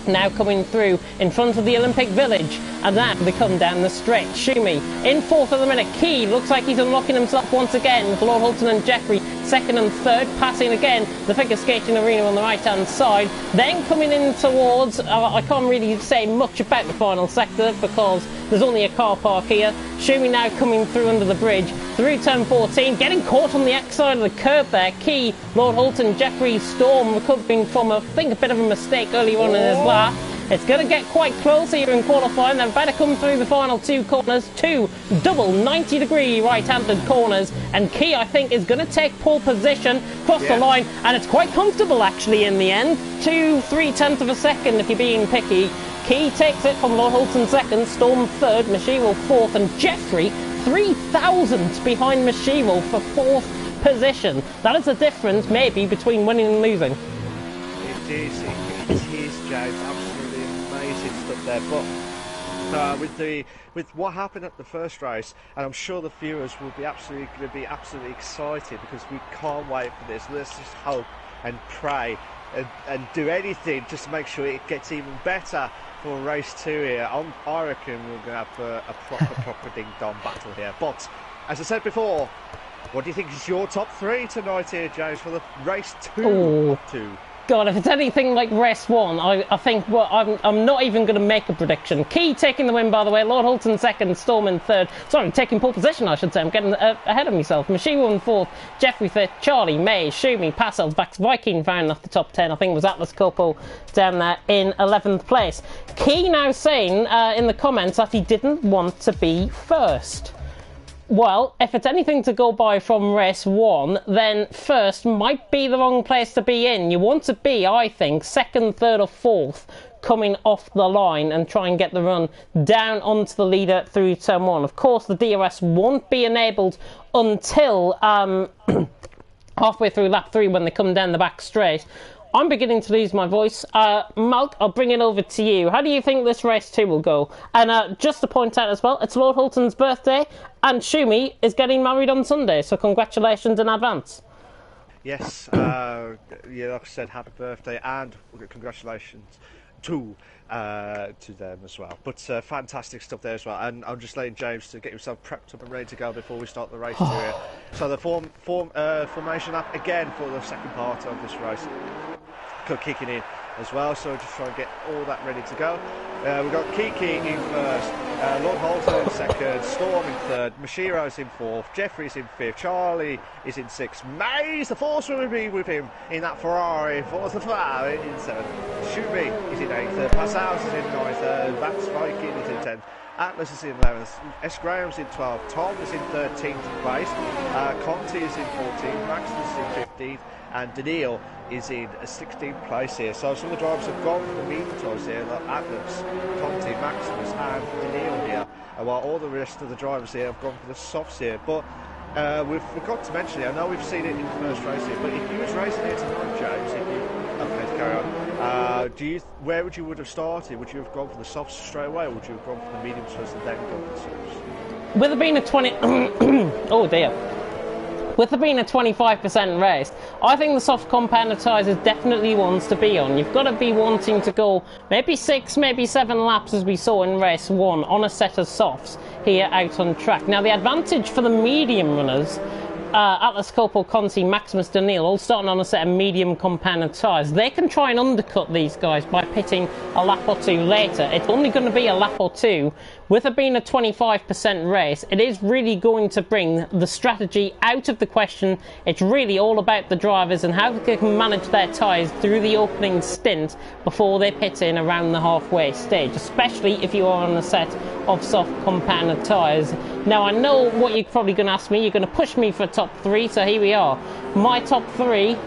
Now coming through in front of the Olympic Village, and that they come down the straight. Shumi in 4th at the minute. Key looks like he's unlocking himself once again with Lord Holton and Jeffrey 2nd and 3rd, passing again the figure skating arena on the right hand side. Then coming in towards I can't really say much about the final sector because There's only a car park here. Shumi now coming through under the bridge, through turn 14, getting caught on the X side of the curb there. Key, Lord Holton, Jeffrey, Storm recovering from, I think, a bit of a mistake earlier on in his lap. It's going to get quite close here in qualifying. They're about to come through the final two corners. Two double 90-degree right-handed corners. And Key, I think, is going to take pole position across the line. And it's quite comfortable, actually, in the end. 2/3 of a second, if you're being picky. Key takes it from Lord Holton second, Storm third, Mashiro fourth, and Jeffrey 3,000 behind Mashiro for fourth position. That is the difference, maybe, between winning and losing. It is, James. Absolutely amazing stuff there. But with what happened at the first race, and I'm sure the viewers will be absolutely excited because we can't wait for this. Let's just hope and pray and do anything just to make sure it gets even better for race 2 here. I reckon we're going to have a proper ding-dong battle here. But as I said before, what do you think is your top 3 tonight here, James, for the race 2? God, if it's anything like race 1, I think, well, I'm not even going to make a prediction. Key taking the win, by the way. Lord Holton second, Storm in third. Sorry, taking pole position, I should say. I'm getting ahead of myself. Mashiro in fourth, Jeffrey fifth, Charlie, May, Shumi, Passels, Bax, Viking found off the top 10. I think it was Atlas Copo down there in 11th place. Key now saying in the comments that he didn't want to be first. Well, if it's anything to go by from race 1, then first might be the wrong place to be in. You want to be, I think, second, third or fourth coming off the line and try and get the run down onto the leader through turn 1. Of course, the DRS won't be enabled until halfway through lap 3 when they come down the back straight. I'm beginning to lose my voice. Malc, I'll bring it over to you. How do you think this race 2 will go? And just to point out as well, it's Lord Holton's birthday, and Shumi is getting married on Sunday, so congratulations in advance. Yes, like I said, happy birthday, and congratulations to them as well. But fantastic stuff there as well. And I'm just letting James to get himself prepped up and ready to go before we start the race here. So the formation up again for the second part of this race, kicking in as well. So just try and get all that ready to go. We've got Kiki in first, Lord Holton in second, Storm in third, Mashiro's in fourth, Jeffrey's in fifth, Charlie is in sixth, Maze, the force will be with him in that Ferrari, fourth of flower in seventh, Shumi is in eighth, Passals is in ninth, Vance Viking is in 10th, Atlas is in 11th, S. Graham's in 12th, Tom is in 13th place, Conti is in 14th, Max is in 15th, and Daniil is in 16th place here. So some of the drivers have gone for the medium tyres here, like Atlas, Conti, Maximus and Daniil here, while all the rest of the drivers here have gone for the softs here. But we've forgot to mention it, I know we've seen it in the first race here, but if you was racing here tonight, James, carry on, where would you have started? Would you have gone for the softs straight away, or would you have gone for the medium tyres and then gone for the softs? With it being a 20... oh dear. With it being a 25% race, I think the soft compounder tyres is definitely ones to be on. You've got to be wanting to go maybe 6, maybe 7 laps as we saw in race 1 on a set of softs here out on track. Now the advantage for the medium runners, Atlas Copo, Conti, Maximus, Daniil, all starting on a set of medium compounder tyres. They can try and undercut these guys by pitting a lap or 2 later. It's only going to be a lap or 2. With it being a 25% race, it is really going to bring the strategy out of the question. It's really all about the drivers and how they can manage their tyres through the opening stint before they pit in around the halfway stage, especially if you are on a set of soft compounder tyres. Now, I know what you're probably going to ask me. You're going to push me for top 3, so here we are. My top 3.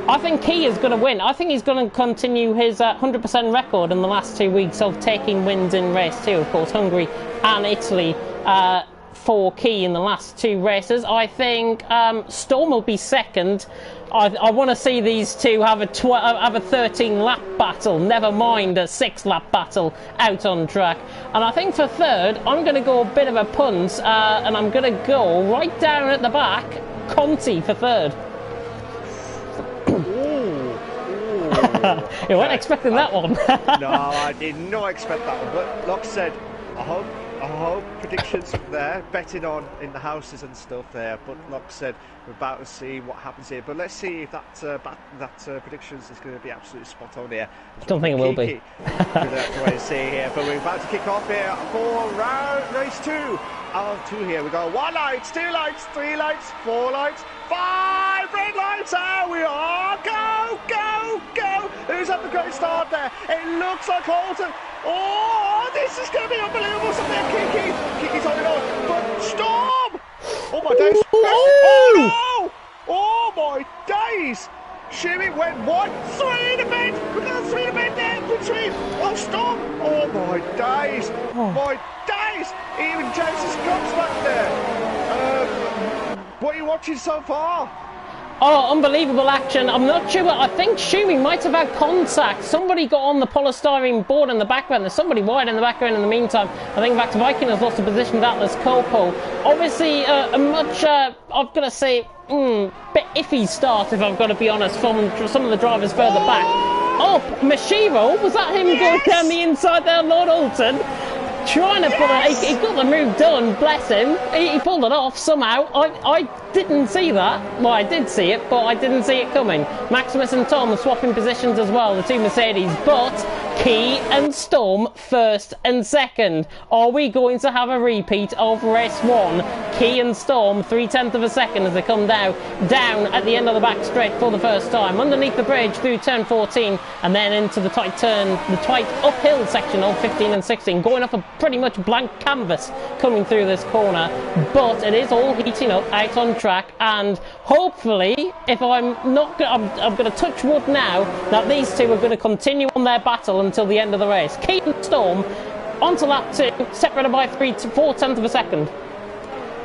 I think Key is going to win. I think he's going to continue his 100% record in the last 2 weeks of taking wins in race 2. Of course, Hungary and Italy for Key in the last 2 races. I think Storm will be second. I want to see these two have a 13-lap battle, never mind a 6-lap battle out on track. And I think for third, I'm going to go a bit of a punt, and I'm going to go right down at the back, Conti for third. You weren't expecting that one. No, I did not expect that one. But like I said, I I hope predictions from there, betting on in the houses and stuff there. But like I said, we're about to see what happens here. But let's see if that predictions is going to be absolutely spot on here. I don't think it will be. We're going to have to wait and see here. But we're about to kick off here for race 2 of 2 here. We got 1 light, 2 lights, 3 lights, 4 lights, 5 red lights. There we are. Go, go, go. Who's at the great start there? It looks like Holton. Oh, this is going to be unbelievable. Something Kiki's holding on. But Storm! Oh my days. Oh no! Oh my days! Shimmy went 1, 3 in the bed. We got 3 in the bed there between. Oh, Storm! Oh my days! My days! Even Jason Scott's back there. What are you watching so far? Oh, unbelievable action. I'm not sure, but I think Shumi might have had contact. Somebody got on the polystyrene board in the background. There's somebody wide in the background in the meantime. I think Back to Viking has lost a position to Atlas Copo. Obviously, a much, I've got to say, bit iffy start, if I've got to be honest, from some of the drivers further back. Oh, Mashiro, was that him going down the inside there, Lord Alton? Trying to pull it, he got the move done, bless him. He pulled it off somehow. I didn't see that. Well, I did see it, but I didn't see it coming. Maximus and Tom are swapping positions as well, the two Mercedes, but Key and Storm first and second. Are we going to have a repeat of race 1? Key and Storm 0.3 of a second as they come down at the end of the back straight for the first time. Underneath the bridge through turn 14 and then into the tight uphill section of 15 and 16, going up a pretty much blank canvas coming through this corner, but it is all heating up out on track, and hopefully, if I'm going to touch wood now, that these two are going to continue on their battle until the end of the race. Key and Storm onto lap 2, separated by 4/10 of a second.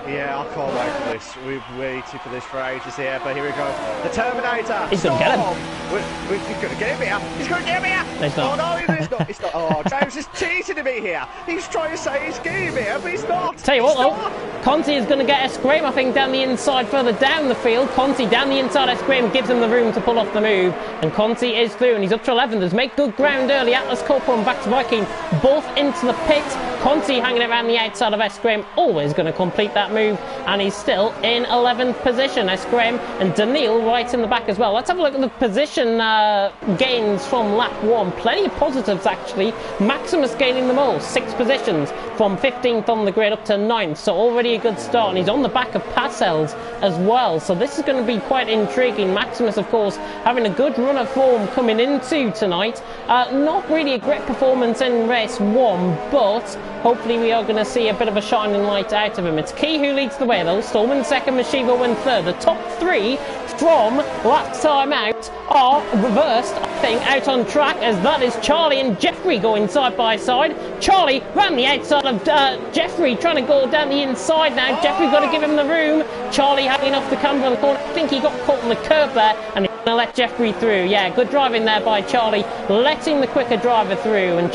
Yeah, I can't wait for this. We've waited for this for ages here, but here we go. The Terminator. He's going to get him. He's going to get him here. He's going to get him here. No, he's not. Oh, no, he's not. He's not. Oh, James is teasing me here. He's trying to say he's getting him here, but he's not. Tell you what, though, Conti is going to get a scrape, I think, down the inside, further down the field. Conti down the inside, a scrape, gives him the room to pull off the move. And Conti is through, and he's up to 11th. There's make good ground early. Atlas Corporal and Back to Viking both into the pit. Conti hanging around the outside of Escrim, always going to complete that move, and he's still in 11th position. Escrim and Daniil right in the back as well. Let's have a look at the position gains from lap 1. Plenty of positives, actually. Maximus gaining them all, 6 positions from 15th on the grid up to 9th, so already a good start, and he's on the back of Passels as well, so this is going to be quite intriguing. Maximus, of course, having a good run of form coming into tonight. Not really a great performance in race 1, but hopefully we are going to see a bit of a shining light out of him. It's Key who leads the way though. Storm in second, Mashiva in third. The top 3 from last time out are reversed, I think, out on track, as that is Charlie and Jeffrey going side by side. Charlie ran the outside of Jeffrey, trying to go down the inside now. Jeffrey got to give him the room. Charlie hanging off the camber on the corner. I think he got caught on the curb there, and he's going to let Jeffrey through. Yeah, good driving there by Charlie, letting the quicker driver through, and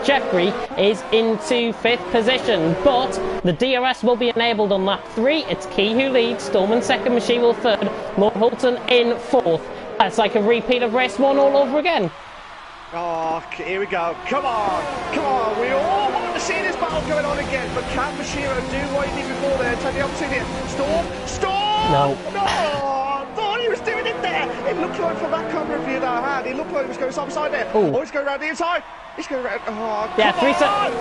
Jeffrey is into 5th position, but the DRS will be enabled on lap 3. It's Key who leads, Storm in second, Machieville third, Lord Hulton in 4th. That's like a repeat of race 1 all over again. Oh, here we go. Come on. Come on. We all want to see this battle going on again, but can Mashiro do what he did before there? Take the opportunity. Storm! No. No! I thought he was doing it there. It looked like from that camera view that I had, it looked like he was going side by side there. Ooh. Oh, he's going around the inside. He's going around. Oh, yeah,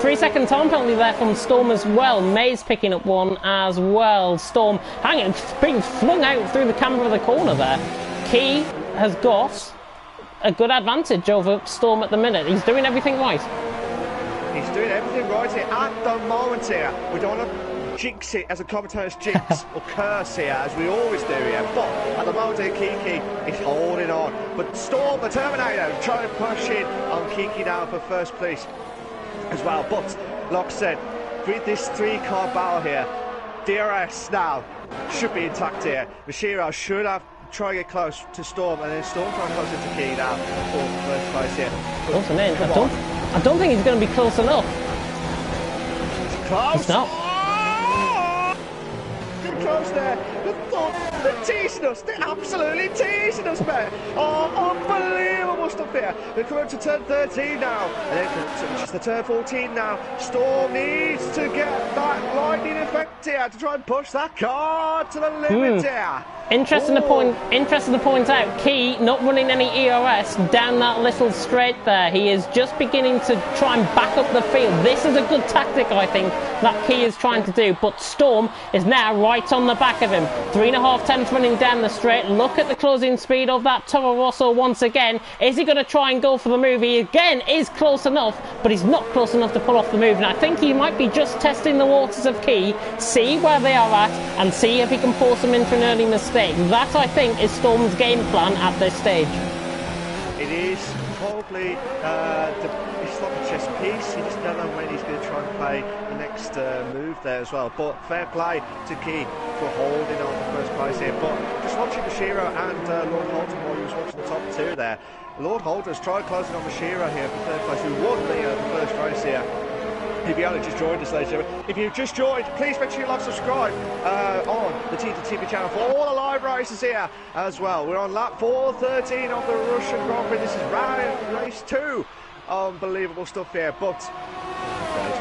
3 second time penalty there from Storm as well. Mays picking up one as well. Storm hanging, being flung out through the camber of the corner there. Key has got a good advantage over Storm at the minute. He's doing everything right. He's doing everything right here at the moment here. We don't want to jinx it as a commentator's jinx or curse here, as we always do here. But at the moment here, Kiki is holding on. But Storm, the Terminator, trying to push in on Kiki now for first place as well. But like I said, with this 3-car battle here, DRS now should be intact here. Mashiro should have try to get close to Storm, and then Storm trying closer to Key now for first place here. Close enough. I don't think he's going to be close enough. It's close. It's not. Oh! Good close there. Good thought. They're teasing us. They're absolutely teasing us, mate. Oh, unbelievable stuff here. They're coming up to turn 13 now. And then it's the turn 14 now. Storm needs to get that lightning effect here to try and push that car to the limit here. Interesting to point out, Key not running any ERS down that little straight there. He is just beginning to try and back up the field. This is a good tactic, I think, that Key is trying to do. But Storm is now right on the back of him. 3.5 tenths running down the straight. Look at the closing speed of that Toro Rosso once again. Is he going to try and go for the move? He again is close enough, but he's not close enough to pull off the move. And I think he might be just testing the waters of Key, see where they are at, and see if he can force them into an early mistake. That, I think, is Storm's game plan at this stage. It is probably it's like a chess piece. You just don't know when he's going to try and play the next move there as well. But fair play to Key for holding on the first place here. But just watching Mashiro and Lord Holden while he was watching the top two there. Lord Holden's tried closing on Mashiro here for third place, who won the first race here. If you only just joined us, ladies and gentlemen, if you've just joined, please make sure you like, subscribe on the TTTV channel for all the live races here as well. We're on lap 413 of the Russian Grand Prix. This is race 2. Unbelievable stuff here, but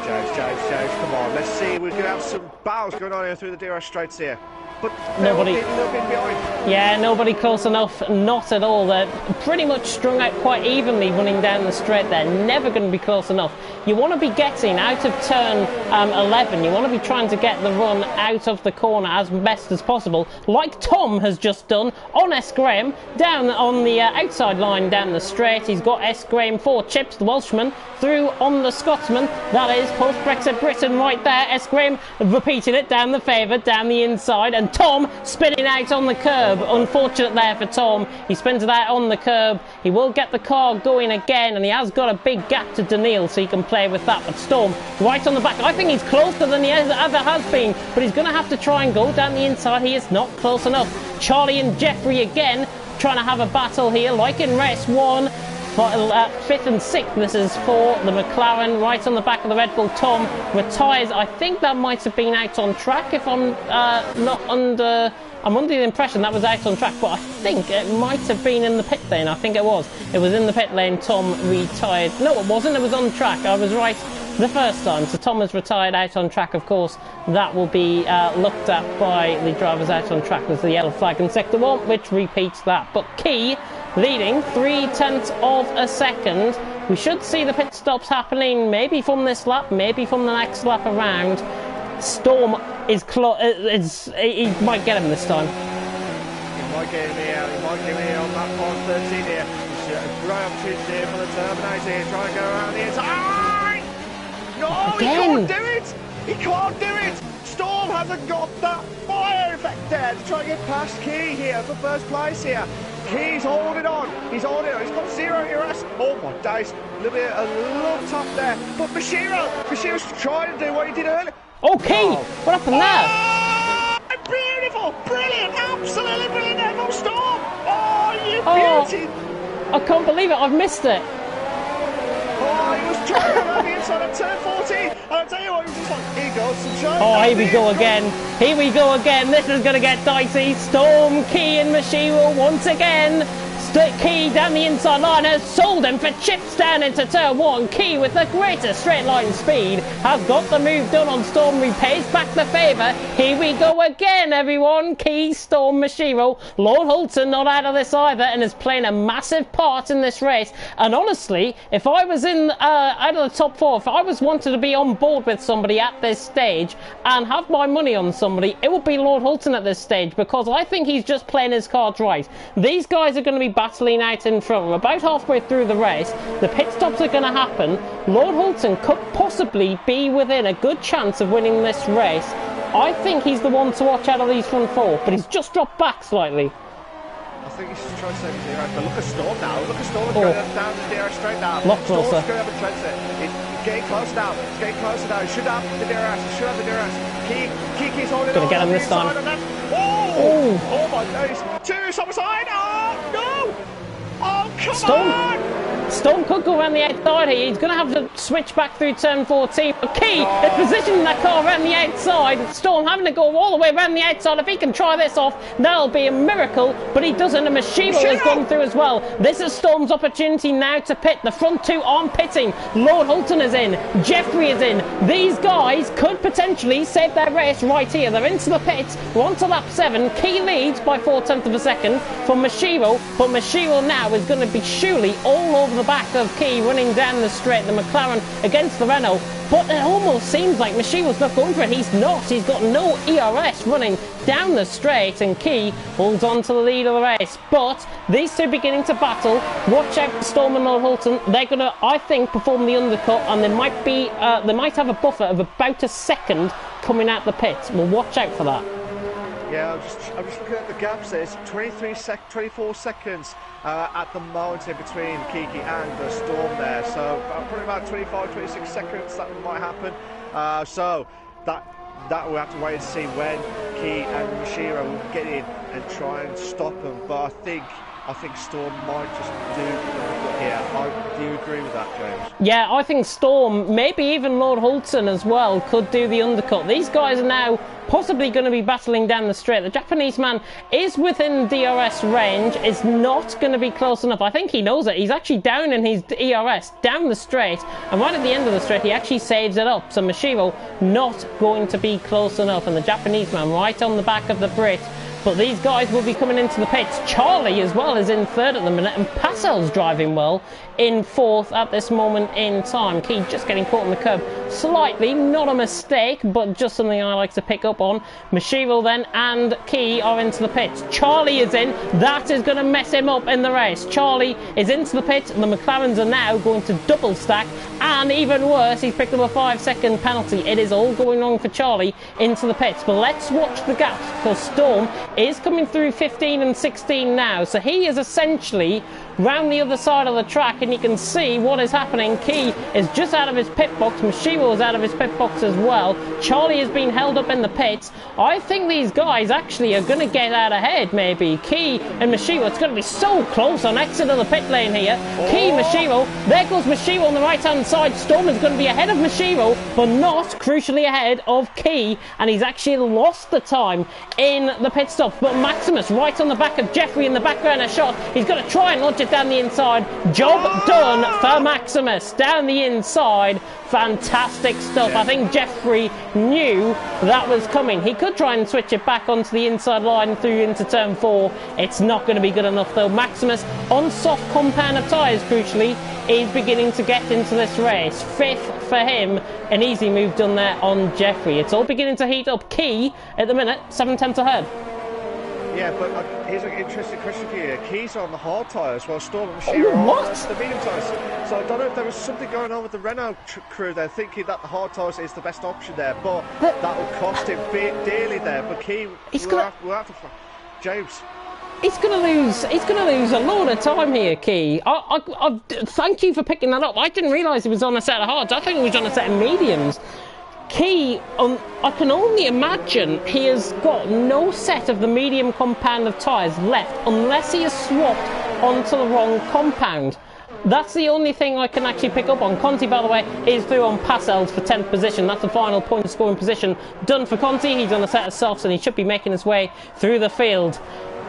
James, come on, let's see. We're going to have some battles going on here through the DRS straights here. But nobody behind. Yeah, nobody close enough, not at all. They're pretty much strung out quite evenly running down the straight there. Never going to be close enough. You want to be getting out of turn 11. You want to be trying to get the run out of the corner as best as possible, like Tom has just done on S. Graham, down on the outside line down the straight. He's got S. Graham 4 chips, the Welshman, through on the Scotsman. That is post-Brexit Britain right there. S. Graham repeating it down the favour, down the inside, and Tom spinning out on the curb. Unfortunate there for Tom. He spins it out on the curb. He will get the car going again, and he has got a big gap to Daniil, so he can play with that. But Storm right on the back. I think he's closer than he ever has been, but he's going to have to try and go down the inside. He is not close enough. Charlie and Jeffrey again trying to have a battle here, like in race 1. 5th and 6th, this is for the McLaren, right on the back of the Red Bull. Tom retires. I think that might have been out on track, if I'm I'm under the impression that was out on track, but I think it might have been in the pit lane. I think it was. It was in the pit lane. Tom retired. No, it wasn't. It was on track. I was right the first time. So Tom has retired out on track. Of course, that will be looked at by the drivers out on track as the yellow flag in sector 1, which repeats that. But Key leading 0.3 of a second. We should see the pit stops happening maybe from this lap, maybe from the next lap around. Storm is he might get him this time. He might get him here. He might get him here on that 13 here. Great opportunity here for the Terminator here. Trying to go around the inside. No, again. He can't do it. He can't do it. Storm hasn't got that fire effect there to try and get past Key here for first place here. Key's holding on. He's holding on. He's got 0 ERS. Oh my days. A little tough there. But Mashiro's trying to do what he did earlier. Oh, Key! What happened there? Oh, beautiful! Brilliant! Absolutely brilliant there from Storm! Oh, you beauty! I can't believe it. I've missed it. Oh, he was trying to around the inside of turn 14. And I'll tell you what, he was just like, here goes sunshine. Oh, here we go again. Here we go again. This is going to get dicey. Storm, Key and Mashiro once again. Key down the inside line has sold him for chips down into turn 1. Key with the greatest straight line speed has got the move done on Storm, repays back the favour. Here we go again, everyone. Key, Storm, Mashiro. Lord Hulton not out of this either and is playing a massive part in this race. And honestly, if I was in out of the top 4, if I was wanted to be on board with somebody at this stage and have my money on somebody, it would be Lord Hulton at this stage, because I think he's just playing his cards right. These guys are going to be battling out in front. We're about halfway through the race. The pit stops are going to happen. Lord Hulton could possibly be within a good chance of winning this race. I think he's the one to watch out of these front 4, but he's just dropped back slightly. I think he's just trying to save his DRS, but look at Storm now. Look at Storm going down the DRS straight now. Lot closer. Storm's going to have a cleanser. It's getting close now. It's getting closer now. He should have the DRS. He should have the DRS. Kee's holding on. Gonna get him this time. Oh my days. 2 side. Oh, no. Oh, come on. Storm could go around the outside here. He's going to have to switch back through turn 14. But Key is positioning that car around the outside. Storm having to go all the way around the outside. If he can try this off, that'll be a miracle. But he doesn't, and Mashiro has gone through as well. This is Storm's opportunity now to pit. The front two aren't pitting. Lord Hulton is in. Jeffrey is in. These guys could potentially save their race right here. They're into the pits. We're on to lap 7. Key leads by 4/10 of a second from Mashiro. But Mashiro now is going to be surely all over the back of Key running down the straight. The McLaren against the Renault. But it almost seems like Mashiro's not going for it. He's not. He's got no ERS running down the straight, and Key holds on to the lead of the race. But these two beginning to battle. Watch out for Storm and Lord Hulton. They're going to, I think, perform the undercut, and they might have a buffer of about a second coming out the pits. We'll watch out for that. Yeah, I'm just looking at the gaps there. It's 24 seconds at the moment in between Kiki and the Storm there. So probably about 25, 26 seconds that might happen. So that we'll have to wait and see when Key and Mashiro will get in and try and stop them. But I think Storm might just do it here. Do you agree with that, James? Yeah, I think Storm, maybe even Lord Hulton as well, could do the undercut. These guys are now possibly going to be battling down the straight. The Japanese man is within DRS range, is not going to be close enough. I think he knows it. He's actually down in his ERS, down the straight, and right at the end of the straight, he actually saves it up. So Mashiro not going to be close enough, and the Japanese man right on the back of the Brit. But these guys will be coming into the pits. Charlie as well is in third at the minute, and Passel's driving well in fourth at this moment in time. Key just getting caught on the curb slightly, not a mistake, but just something I like to pick up on. Mashiro then and Key are into the pits. Charlie is in. That is going to mess him up in the race. Charlie is into the pits, and the McLarens are now going to double stack, and even worse, he's picked up a 5-second penalty. It is all going wrong for Charlie into the pits. But let's watch the gaps, because Storm is coming through 15 and 16 now, so he is essentially round the other side of the track, and you can see what is happening. Key is just out of his pit box. Mashiro is out of his pit box as well. Charlie has been held up in the pits. I think these guys actually are going to get out ahead, maybe. Key and Mashiro, it's going to be so close on exit of the pit lane here. Key, Mashiro, there goes Mashiro on the right hand side. Storm is going to be ahead of Mashiro, but not crucially ahead of Key, and he's actually lost the time in the pit stop. But Maximus right on the back of Jeffrey in the background, a shot. He's going to try and launch it down the inside. Job done for Maximus down the inside. Fantastic stuff. I think Jeffrey knew that was coming. He could try and switch it back onto the inside line through into turn 4. It's not going to be good enough though. Maximus on soft compound of tyres, crucially, is beginning to get into this race. 5th for him. An easy move done there on Jeffrey. It's all beginning to heat up. Key at the minute 7/10 ahead. Yeah, but here's an interesting question for you. Keys on the hard tyres while Storm and Mashiro on the medium tyres. So I don't know if there was something going on with the Renault crew there, thinking that the hard tyres is the best option there, but that will cost him dearly there. But Key will have to... James. He's going to lose a load of time here, Key. I thank you for picking that up. I didn't realise he was on a set of hards. I think he was on a set of mediums. Key, I can only imagine he has got no set of the medium compound of tyres left unless he has swapped onto the wrong compound. That's the only thing I can actually pick up on. Conti, by the way, is through on Passel's for 10th position. That's the final point scoring position done for Conti. He's on a set of softs and he should be making his way through the field.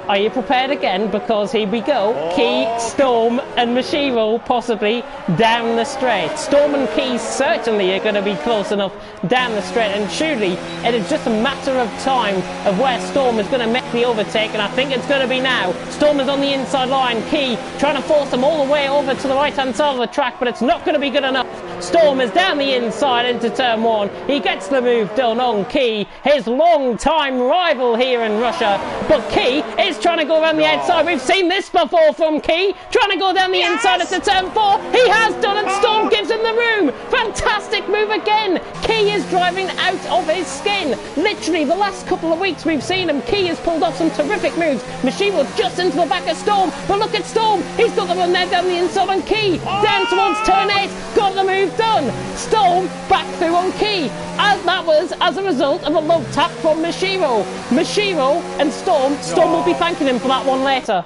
Are you prepared again? Because here we go. Key, Storm and Mashiro possibly down the straight. Storm and Key certainly are going to be close enough down the straight, and surely it is just a matter of time of where Storm is going to make the overtake, and I think it's going to be now. Storm is on the inside line. Key trying to force them all the way over to the right hand side of the track, but it's not going to be good enough. Storm is down the inside into turn 1. He gets the move done on Key, his long time rival here in Russia, but Key is trying to go around the outside. We've seen this before from Key, trying to go down the inside into turn 4. He has done, and Storm gives him the room. Fantastic move again. Key is driving out of his skin. Literally the last couple of weeks we've seen him. Key has pulled off some terrific moves. Mashiro just into the back of Storm, but look at Storm. He's got the run there down the inside on Key. Down towards turn 8. Got the move done. Storm back through on Key. And that was as a result of a love tap from Mashiro. Mashiro and Storm will be thanking him for that one later.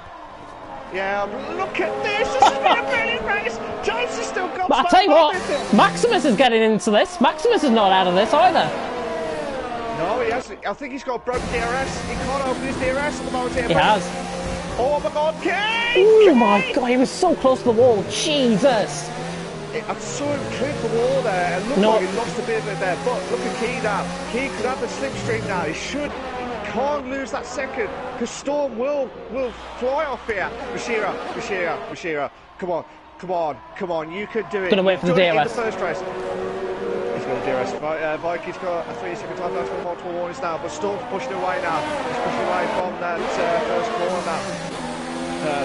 Yeah, look at this. This has been a brilliant race. James has still got. But I tell you what, Maximus is getting into this. Maximus is not out of this either. No, he hasn't. I think he's got a broken DRS. He can't open his DRS at the moment here. He has. Oh my God, Key! Oh my God, he was so close to the wall. Jesus. I saw him clip the wall there and looked like he lost a bit of it there. But look at Key now. Key could have the slipstream now. He can't lose that second because Storm will fly off here. Bashira. Come on. You could do it. Gonna wait for the DRS. In the first race. He's got a DRS. Viking's got a 3-second time. That's got multiple warnings now. But Storm's pushing away now. He's pushing away from that first corner now.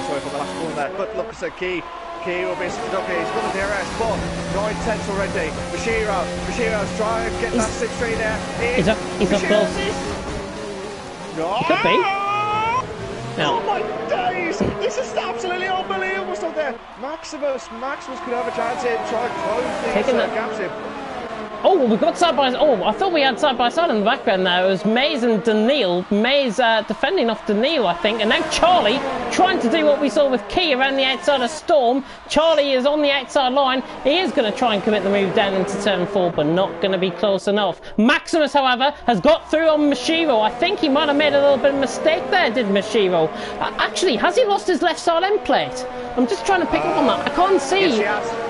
Sorry, from the last corner there. But look, I said Key will be okay. He's got the DRS, but 9/10 already. Bashiro's trying to get that 6-3 there. He's up close. No! He could be. No. Oh my days! This is absolutely unbelievable stuff there. Maximus could have a chance here and try and close these gaps in. Oh, we've got side by side. Oh, I thought we had side by side in the background there. It was Maze and Daniil. Maze defending off Daniil, I think. And now Charlie trying to do what we saw with Key around the outside of Storm. Charlie is on the outside line. He is going to try and commit the move down into turn 4, but not going to be close enough. Maximus, however, has got through on Mashiro. I think he might have made a little bit of a mistake there, did Mashiro. Actually, has he lost his left side end plate? I'm just trying to pick up on that. I can't see. Yes, he has.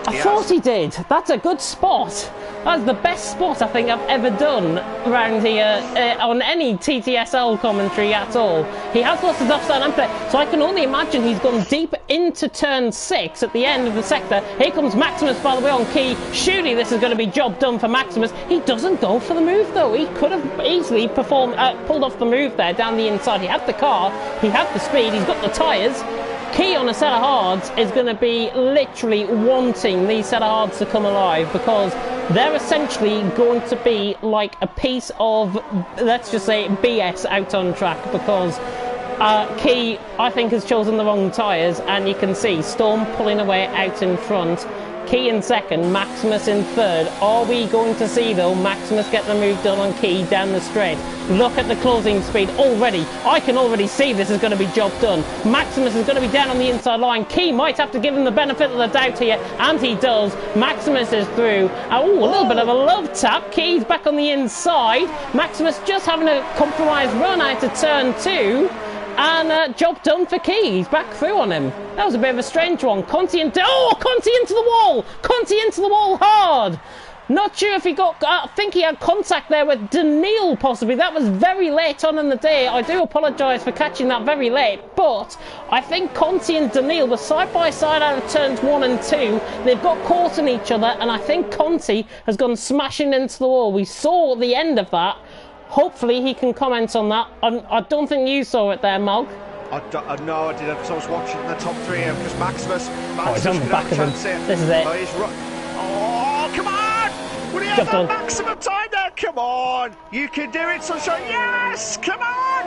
I thought he did. That's a good spot. That's the best spot I think I've ever done around here on any TTSL commentary at all. He has lost his offside end plate, so I can only imagine he's gone deep into turn 6 at the end of the sector. Here comes Maximus, by the way, on Key. Surely this is going to be job done for Maximus. He doesn't go for the move though. He could have easily pulled off the move there down the inside. He had the car, he had the speed, he's got the tyres. Key on a set of hards is going to be literally wanting these set of hards to come alive because they're essentially going to be like a piece of, let's just say, BS out on track because Key, I think, has chosen the wrong tyres and you can see Storm pulling away out in front. Key in second, Maximus in third. Are we going to see, though, Maximus get the move done on Key down the straight? Look at the closing speed already. I can already see this is going to be job done. Maximus is going to be down on the inside line. Key might have to give him the benefit of the doubt here, and he does. Maximus is through. Oh, a little bit of a love tap. Key's back on the inside. Maximus just having a compromised run out to turn 2. And job done for Key. He's back through on him. That was a bit of a strange one. Conti into the wall. Conti into the wall hard. Not sure if he got... I think he had contact there with Daniil, possibly. That was very late on in the day. I do apologise for catching that very late. But I think Conti and Daniil were side by side out of turns 1 and 2. They've got caught in each other. And I think Conti has gone smashing into the wall. We saw the end of that. Hopefully he can comment on that. I don't think you saw it there, Malc. No, I didn't, because I was watching the top 3 here, because Maximus he's on the back of him. This is it. Oh, come on! Would he have that maximum time there? Come on! You can do it, Sunshine! Yes! Come on!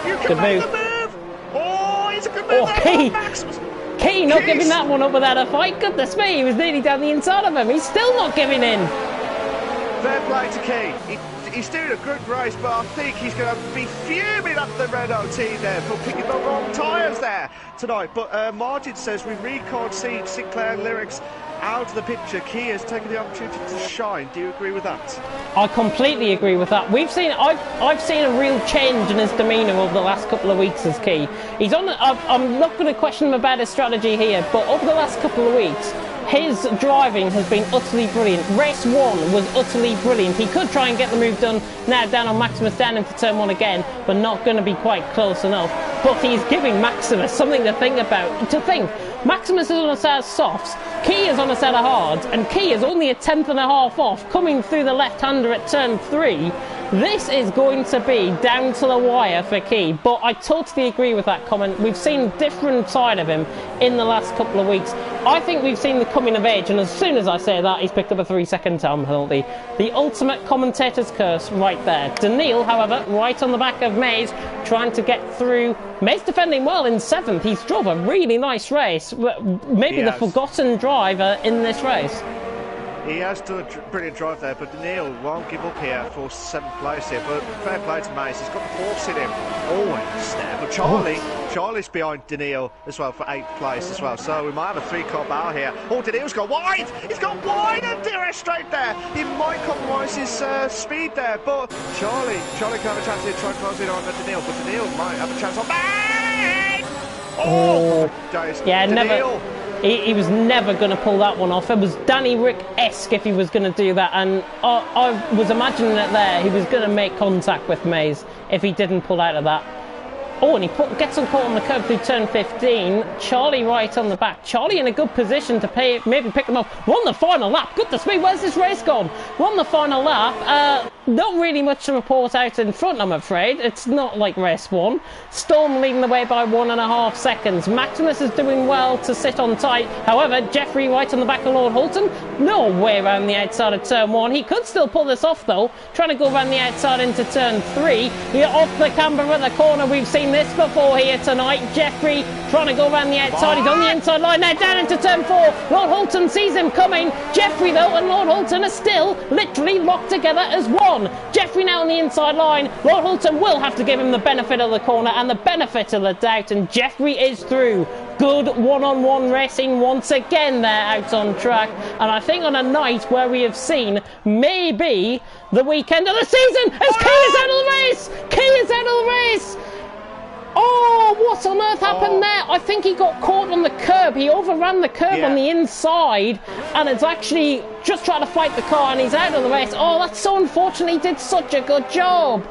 You can make the move! Oh, it's a good move there, Maximus! Key not giving that one up without a fight. Goodness me, he was nearly down the inside of him. He's still not giving in. Fair play to Key. He's doing a good race, but I think he's going to be fuming at the Renault team there for picking the wrong tyres there tonight. But Martin says we really can't see Sinclair Lyrics out of the picture. Key has taken the opportunity to shine. Do you agree with that? I completely agree with that. I've seen a real change in his demeanour over the last couple of weeks as Key. He's on. I'm not going to question him about his strategy here, but over the last couple of weeks, his driving has been utterly brilliant. Race 1 was utterly brilliant. He could try and get the move done now down on Maximus down into turn 1 again, but not going to be quite close enough. But he's giving Maximus something to think about. Maximus is on a set of softs, Key is on a set of hards, and Key is only a 10th and a half off, coming through the left-hander at turn 3. This is going to be down to the wire for Key, but I totally agree with that comment. We've seen different side of him in the last couple of weeks. I think we've seen the coming of age, and as soon as I say that, he's picked up a 3-second time penalty. The ultimate commentator's curse right there. Daniil, however, right on the back of Maze, trying to get through. Maze defending well in 7th. He's drove a really nice race. Maybe the forgotten driver in this race. He has done a brilliant drive there, but Daniil won't give up here for 7th place here. But fair play to Mace, he's got the force in him. Oh, and he's there. But Charlie's behind Daniil as well for 8th place as well. So we might have a 3-car battle here. Oh, Daniil's gone wide! He's gone wide and DRS straight there. He might compromise his speed there, but Charlie can have a chance to try and close it on Daniil, but Daniil might have a chance on Mace! Oh, yeah, Daniil. never. He was never going to pull that one off. It was Danny Rick-esque if he was going to do that, and I was imagining it there. He was going to make contact with Mays if he didn't pull out of that. Oh, and he gets him caught on the curb through turn 15. Charlie right on the back. Charlie in a good position to maybe pick him up. Won the final lap. Goodness me, where's this race gone? Won the final lap. Not really much to report out in front, I'm afraid. It's not like race 1. Storm leading the way by 1.5 seconds. Maximus is doing well to sit on tight. However, Jeffrey right on the back of Lord Hulton. No way around the outside of turn 1. He could still pull this off, though. Trying to go around the outside into turn 3. Here off the camber at the corner. We've seen this before here tonight. Jeffrey trying to go around the outside. He's on the inside line now, down into turn 4. Lord Hulton sees him coming. Jeffrey, though, and Lord Hulton are still literally locked together as one. Jeffrey now on the inside line. Lord Hulton will have to give him the benefit of the corner and the benefit of the doubt, and Jeffrey is through. Good one-on-one racing once again there out on track, and I think on a night where we have seen maybe the weekend of the season as Key is out of the race. Key is out of the race. Oh, what on earth happened there? I think he got caught on the curb. He overran the curb on the inside and it's actually just trying to fight the car, and he's out of the race. Oh, that's so unfortunate. He did such a good job.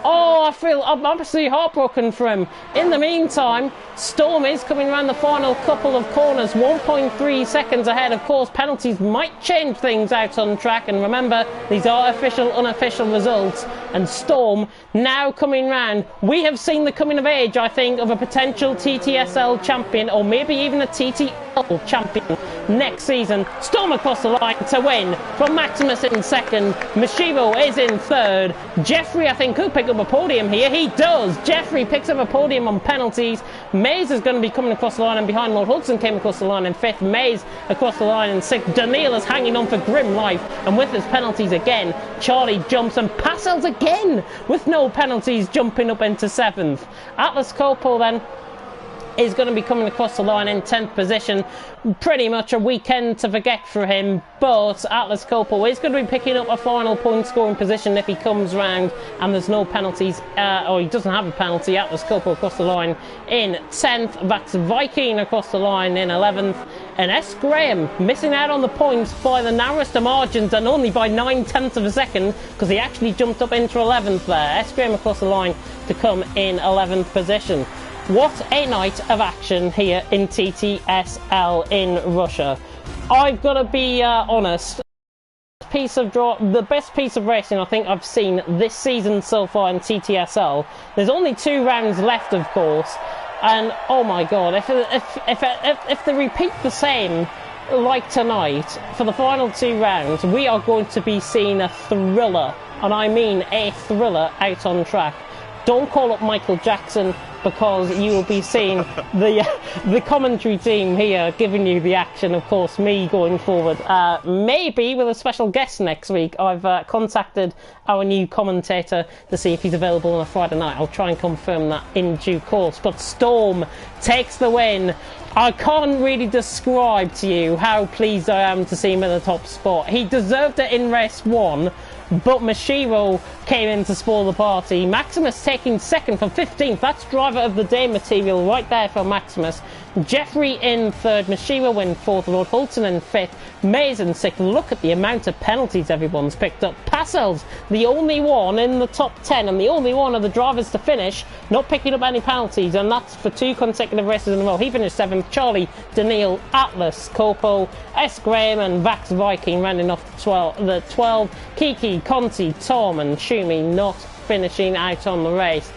Oh, I'm absolutely heartbroken for him. In the meantime, Storm is coming around the final couple of corners, 1.3 seconds ahead. Of course, penalties might change things out on track, and remember, these are official, unofficial results. And Storm now coming round. We have seen the coming of age, I think, of a potential TTSL champion, or maybe even a TTL champion next season. Storm across the line to win from Maximus in second. Mashiro is in third. Jeffrey, I think, could pick up a podium here. He does. Jeffrey picks up a podium on penalties. Mays is going to be coming across the line, and behind Lord Hudson came across the line in fifth. Mays across the line in sixth. Daniil is hanging on for grim life, and with his penalties again, Charlie jumps, and Passels again with no penalties jumping up into seventh. Atlas Copel then is going to be coming across the line in 10th position. Pretty much a weekend to forget for him, but Atlas Copel is going to be picking up a final point scoring position if he comes round and there's no penalties, or he doesn't have a penalty. Atlas Copel across the line in 10th, that's Viking across the line in 11th, and S. Graham missing out on the points by the narrowest of margins and only by 9/10 of a second, because he actually jumped up into 11th there. S. Graham across the line to come in 11th position. What a night of action here in TTSL in Russia. I've got to be honest, the best piece of racing I think I've seen this season so far in TTSL. There's only 2 rounds left, of course, and oh my god, if they repeat the same like tonight for the final 2 rounds, we are going to be seeing a thriller, and I mean a thriller out on track. Don't call up Michael Jackson, because you will be seeing the commentary team here giving you the action. Of course, me going forward, maybe with a special guest next week. I've contacted our new commentator to see if he's available on a Friday night. I'll try and confirm that in due course. But Storm takes the win. I can't really describe to you how pleased I am to see him at the top spot. He deserved it in race 1, but Mashiro came in to spoil the party. Maximus taking second for 15th. That's driver of the day material right there for Maximus. Jeffrey in third. Mashiro in fourth. Lord Hulton in fifth. Mays in sixth. Look at the amount of penalties everyone's picked up. Passels, the only one in the top 10 and the only one of the drivers to finish not picking up any penalties, and that's for 2 consecutive races in a row. He finished 7th. Charlie, Daniil, Atlas, Corpo, S. Graham and Vax Viking rounding off the 12. Kiki, Conti, Tom and Shumi not finishing out on the race.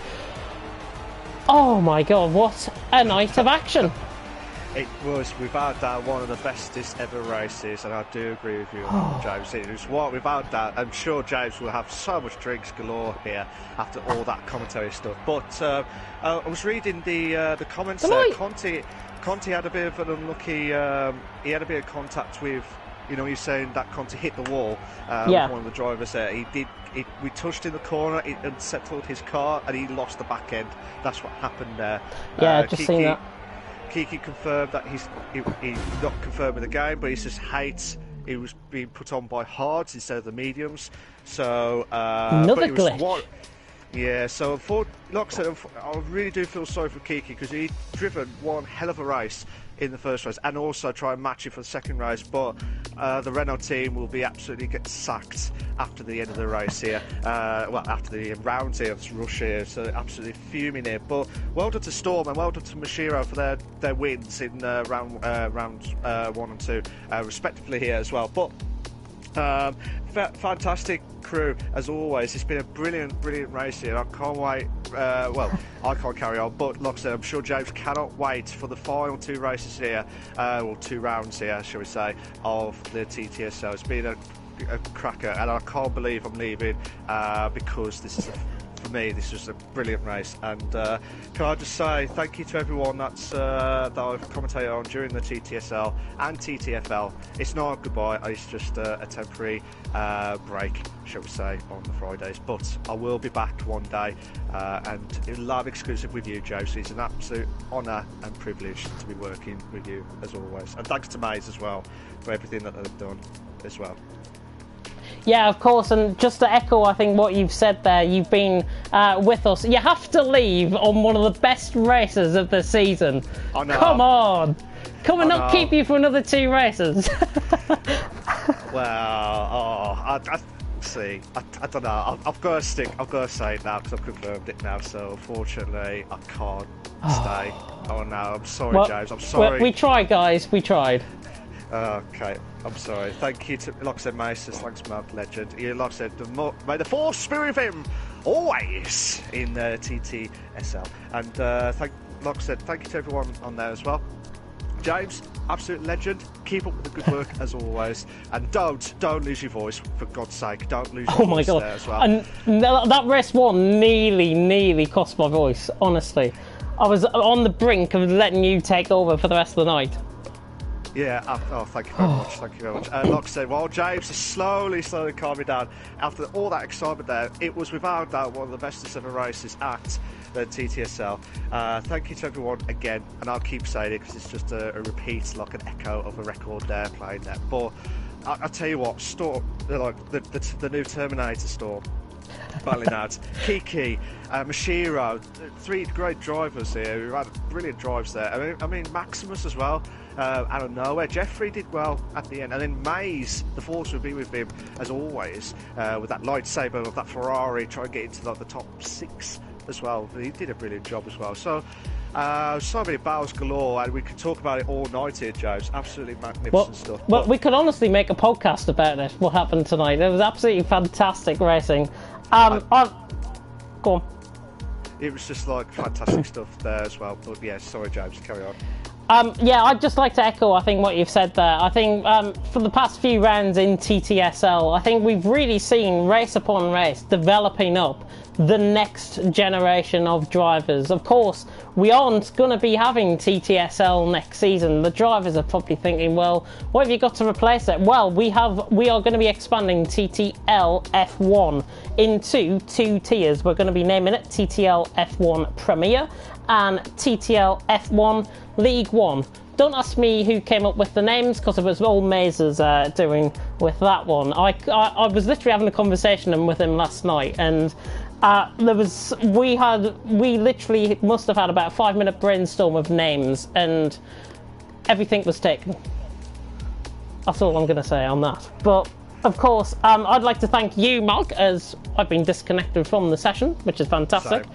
Oh my god, what a night of action. It was without doubt one of the bestest ever races, and I do agree with you, James. It was what, without doubt. I'm sure James will have so much drinks galore here after all that commentary stuff. But I was reading the comments there. Conti had a bit of an unlucky. He had a bit of contact with You know, you're saying that Conti hit the wall Yeah. with one of the drivers there. We touched in the corner and settled his car, and he lost the back end. That's what happened there. Yeah, just seen that. Kiki confirmed that he's not confirmed with the game, but he just hates he was being put on by hards instead of the mediums. So another glitch. Yeah, so like I said, I really do feel sorry for Kiki because he'd driven one hell of a race in the first race and also try and match it for the second race, but the Renault team will be absolutely get sacked after the end of the race here. Well, after the rounds here, it's rush here, so absolutely fuming here. But well done to Storm and well done to Mashiro for their wins in rounds 1 and 2, respectively here as well. But fantastic crew as always. It's been a brilliant race here. I can't wait. Well, I can't carry on, but like I said, I'm sure James cannot wait for the final 2 races here, or 2 rounds here, shall we say, of the TTSL. It's been a cracker, and I can't believe I'm leaving because this is for me, this was a brilliant race. And can I just say thank you to everyone that I've commentated on during the TTSL and TTFL. It's not a goodbye, it's just a temporary break, shall we say, on the Fridays. But I will be back one day and in live exclusive with you, Joe. So it's an absolute honour and privilege to be working with you as always. And thanks to Maze as well for everything that they've done as well. Yeah, of course, and just to echo, I think, what you've said there, you've been with us. You have to leave on one of the best races of the season. I know. Come on. Can we not keep you for another 2 races? Well, I don't know. I've got to say it now because I've confirmed it now. So unfortunately, I can't stay. Oh no, I'm sorry, James. I'm sorry. We tried, guys. We tried. Okay, I'm sorry. Thank you to, like I said, Maesters, thanks, Malc, legend. Like I said, may the force be with him always in TTSL. And like I said, thank you to everyone on there as well. James, absolute legend. Keep up with the good work as always, and don't lose your voice, for God's sake. Don't lose your voice there as well. And that race 1 nearly cost my voice. Honestly, I was on the brink of letting you take over for the rest of the night. Yeah, oh, thank you very much, thank you very much. Like I said, while James is slowly calming down, after all that excitement there, it was without doubt one of the bestest ever races at the TTSL. Thank you to everyone again, and I'll keep saying it because it's just a repeat, like an echo of a record there playing there. But I'll tell you what, Storm, like the new Terminator Storm, Balinad, Kiki, Mashiro, 3 great drivers here who had brilliant drives there. I mean Maximus as well. Out of nowhere, Jeffrey did well at the end, and then Maze, the force would be with him as always, with that lightsaber of that Ferrari, trying to get into like the top 6 as well. He did a brilliant job as well. So many battles galore, and we could talk about it all night here, Joe. It's absolutely magnificent stuff. Well, we could honestly make a podcast about it. What happened tonight? It was absolutely fantastic racing. Go on. It was just like fantastic stuff there as well. But yeah, sorry, James, carry on. Yeah, I'd just like to echo, I think, what you've said there. I think for the past few rounds in TTSL, I think we've really seen race upon race developing up the next generation of drivers. Of course, we aren't going to be having TTSL next season. The drivers are probably thinking, well, what have you got to replace it? Well, we are going to be expanding TTL F1 into 2 tiers. We're going to be naming it TTL F1 Premier and TTL F1 League 1. Don't ask me who came up with the names because it was all Mazes doing with that one. I was literally having a conversation with him last night, and we literally must have had about a 5-minute brainstorm of names, and everything was taken. That's all I'm going to say on that. But of course, I'd like to thank you, Malc, as I've been disconnected from the session, which is fantastic.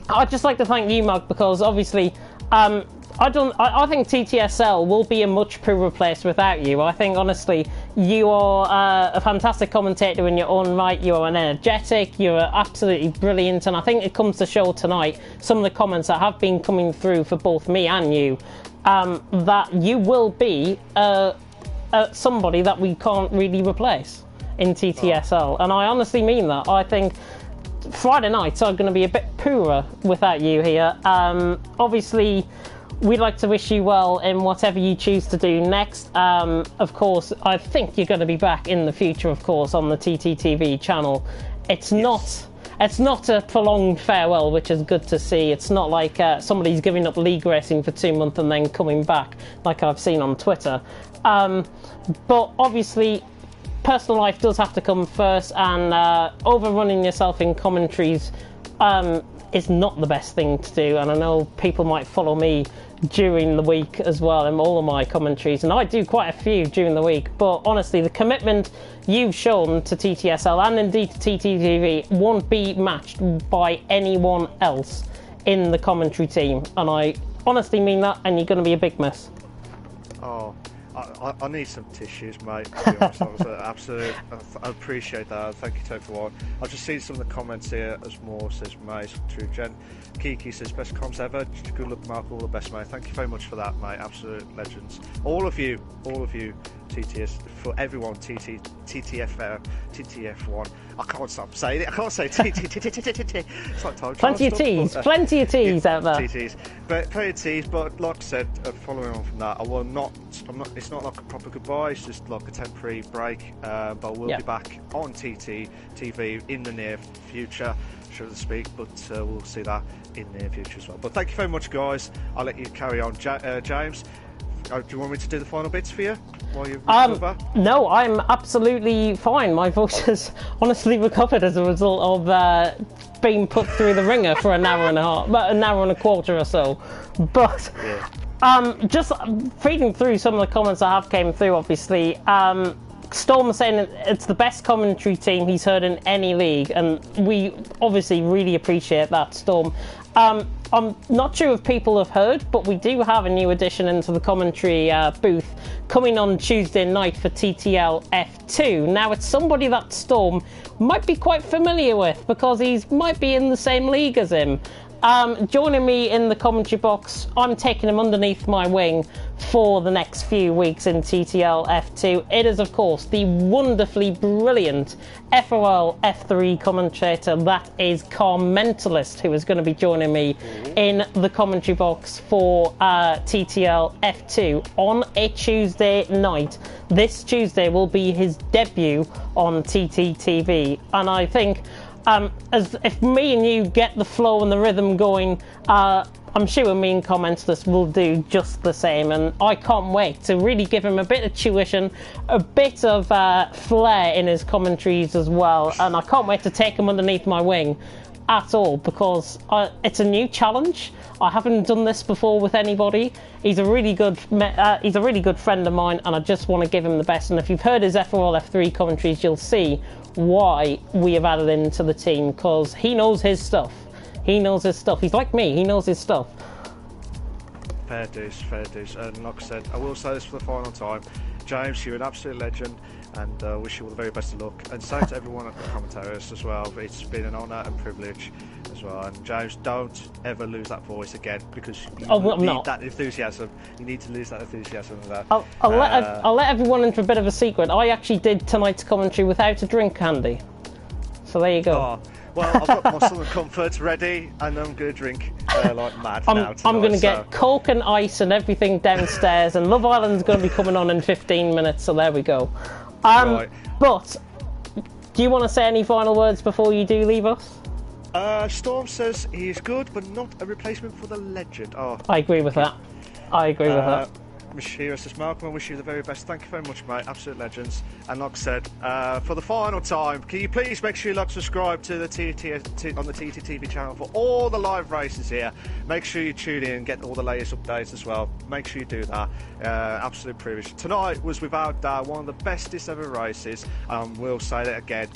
I'd just like to thank you, Malc, because obviously, I think TTSL will be a much poorer place without you. I think, honestly, you are a fantastic commentator in your own right. You are an energetic, you're absolutely brilliant, and I think it comes to show tonight, some of the comments that have been coming through for both me and you, that you will be somebody that we can't really replace in TTSL. And I honestly mean that. I think Friday nights are going to be a bit poorer without you here. Obviously, we'd like to wish you well in whatever you choose to do next. Of course, I think you're going to be back in the future, of course, on the TTTV channel. It's not a prolonged farewell, which is good to see. It's not like somebody's giving up league racing for 2 months and then coming back, like I've seen on Twitter. But obviously, personal life does have to come first, and overrunning yourself in commentaries is not the best thing to do. And I know people might follow me during the week as well in all of my commentaries, and I do quite a few during the week. But honestly, the commitment you've shown to TTSL and indeed to TTTV won't be matched by anyone else in the commentary team, and I honestly mean that, and you're going to be a big miss. Oh, I need some tissues, mate. To be honest, that was absolute. I appreciate that. Thank you to everyone. I've just seen some of the comments here. As more says, mate, true gent. Kiki says, best comms ever. Good luck, Mark. All the best, mate. Thank you very much for that, mate. Absolute legends. All of you. TTS, for everyone, TTF1. I can't stop saying it. I can't say TT. It's like time. Plenty of T's out there. TTs, but plenty of T's. But like I said, following on from that, I will not. It's not like a proper goodbye. It's just like a temporary break. But we'll be back on TTTV in the near future, so to speak. But we'll see that in the near future as well. But thank you very much, guys. I'll let you carry on, James. Do you want me to do the final bits for you while you recover? No, I'm absolutely fine. My voice has honestly recovered as a result of being put through the ringer for an hour and a quarter or so. But just reading through some of the comments that have came through, obviously, Storm is saying it's the best commentary team he's heard in any league, and we obviously really appreciate that, Storm. I'm not sure if people have heard, but we do have a new addition into the commentary booth coming on Tuesday night for TTL F2. Now, it's somebody that Storm might be quite familiar with because he might be in the same league as him. Joining me in the commentary box, I'm taking him underneath my wing for the next few weeks in TTL F2. It is, of course, the wonderfully brilliant FOL F3 commentator, that is Commentators, who is going to be joining me in the commentary box for TTL F2 on a Tuesday night. This Tuesday will be his debut on TTTV, and I think as if me and you get the flow and the rhythm going, I'm sure me and Commentators will do just the same, and I can't wait to really give him a bit of tuition, a bit of flair in his commentaries as well, and I can't wait to take him underneath my wing at all, because it's a new challenge. I haven't done this before with anybody. He's a really good friend of mine, and I just want to give him the best. And if you've heard his FOL F3 commentaries, you'll see why we have added him to the team, because he knows his stuff. He knows his stuff. He's like me. He knows his stuff. Fair dues. And like I said, I will say this for the final time. James, you're an absolute legend, and wish you all the very best of luck. And say to everyone at the Commentators as well, it's been an honour and privilege as well. And James, don't ever lose that voice again, because you need that enthusiasm. You need to lose that enthusiasm. I'll let everyone into a bit of a secret. I actually did tonight's commentary without a drink handy. So there you go. Oh. Well, I've got my Southern Comforts ready, and I'm going to drink like mad now tonight. I'm going to get Coke and ice and everything downstairs, and Love Island's going to be coming on in 15 minutes, so there we go. Right. But, do you want to say any final words before you do leave us? Storm says he is good, but not a replacement for the legend. Oh, I agree with that. with that. Mashira says, Malcolm, I wish you the very best. Thank you very much, mate. Absolute legends. And like I said, for the final time, can you please make sure you subscribe to the on the TTTV channel for all the live races here. Make sure you tune in and get all the latest updates as well. Make sure you do that. Absolute privilege. Tonight was without doubt one of the bestest ever races. We'll say that again,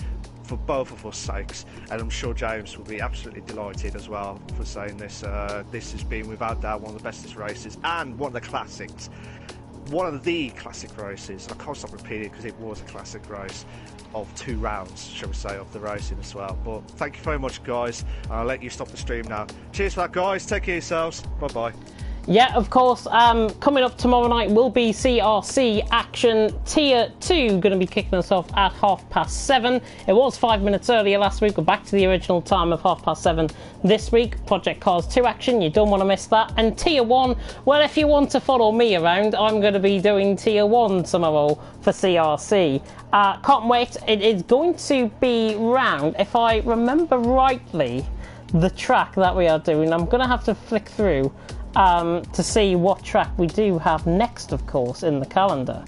for both of us sakes, and I'm sure James will be absolutely delighted as well for saying this. This has been without doubt one of the bestest races and one of the classics. One of the classic races. I can't stop repeating because it was a classic race of 2 rounds, shall we say, of the racing as well. But thank you very much, guys. I'll let you stop the stream now. Cheers for that, guys. Take care of yourselves. Bye bye. Yeah, of course, coming up tomorrow night will be CRC action. Tier 2 going to be kicking us off at 7:30. It was 5 minutes earlier last week. We're back to the original time of 7:30 this week. Project Cars 2 action, you don't want to miss that. And Tier 1, well, if you want to follow me around, I'm going to be doing Tier 1 tomorrow for CRC. Can't wait. It is going to be round, if I remember rightly, the track that we are doing. I'm going to have to flick through to see what track we do have next, of course, in the calendar.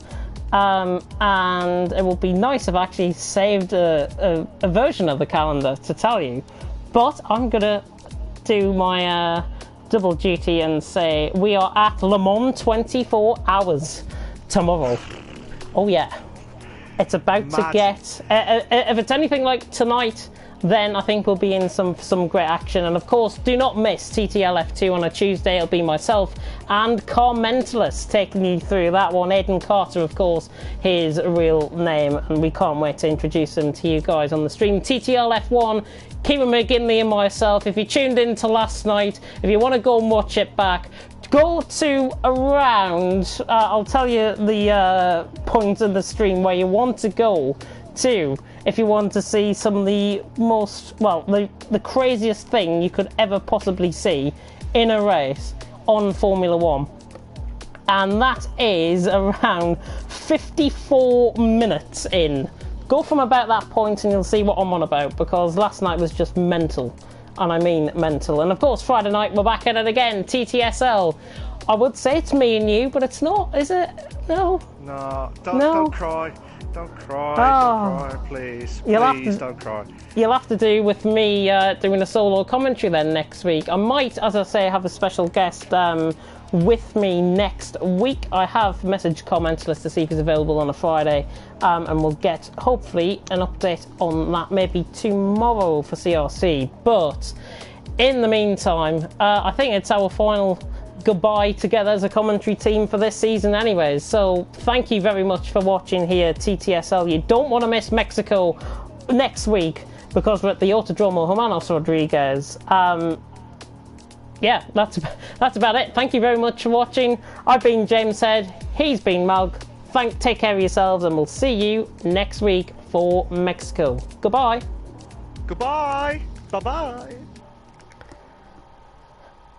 And it will be nice if I actually saved a version of the calendar to tell you. But I'm going to do my double duty and say we are at Le Mans 24 hours tomorrow. Oh yeah. It's about to get... if it's anything like tonight, then I think we'll be in some great action. And of course, do not miss TTL F2 on a Tuesday. It'll be myself and Commentators taking you through that one. Aidan Carter, of course, his real name, and we can't wait to introduce him to you guys on the stream. TTL F1, Kieran McGinley and myself. If you tuned in to last night, if you want to go and watch it back, go to around, I'll tell you the point in the stream where you want to go to if you want to see some of the most, well, the craziest thing you could ever possibly see in a race on Formula 1. And that is around 54 minutes in. Go from about that point and you'll see what I'm on about, because last night was just mental. And I mean mental. And of course, Friday night, we're back at it again. TTSL. I would say it's me and you, but it's not, is it? No. No, don't cry. Don't cry, don't cry, please. Please don't cry. You'll have to do with me doing a solo commentary then next week. I might, as I say, have a special guest with me next week. I have messaged Commentators to see if he's available on a Friday, and we'll get, hopefully, an update on that maybe tomorrow for CRC. But in the meantime, I think it's our final goodbye together as a commentary team for this season anyways. So thank you very much for watching here, TTSL. You don't want to miss Mexico next week because we're at the Autodromo Hermanos Rodriguez. Yeah, that's about it. Thank you very much for watching. I've been James Head, he's been Malc. Take care of yourselves, and we'll see you next week for Mexico. Goodbye. Goodbye. Bye-bye.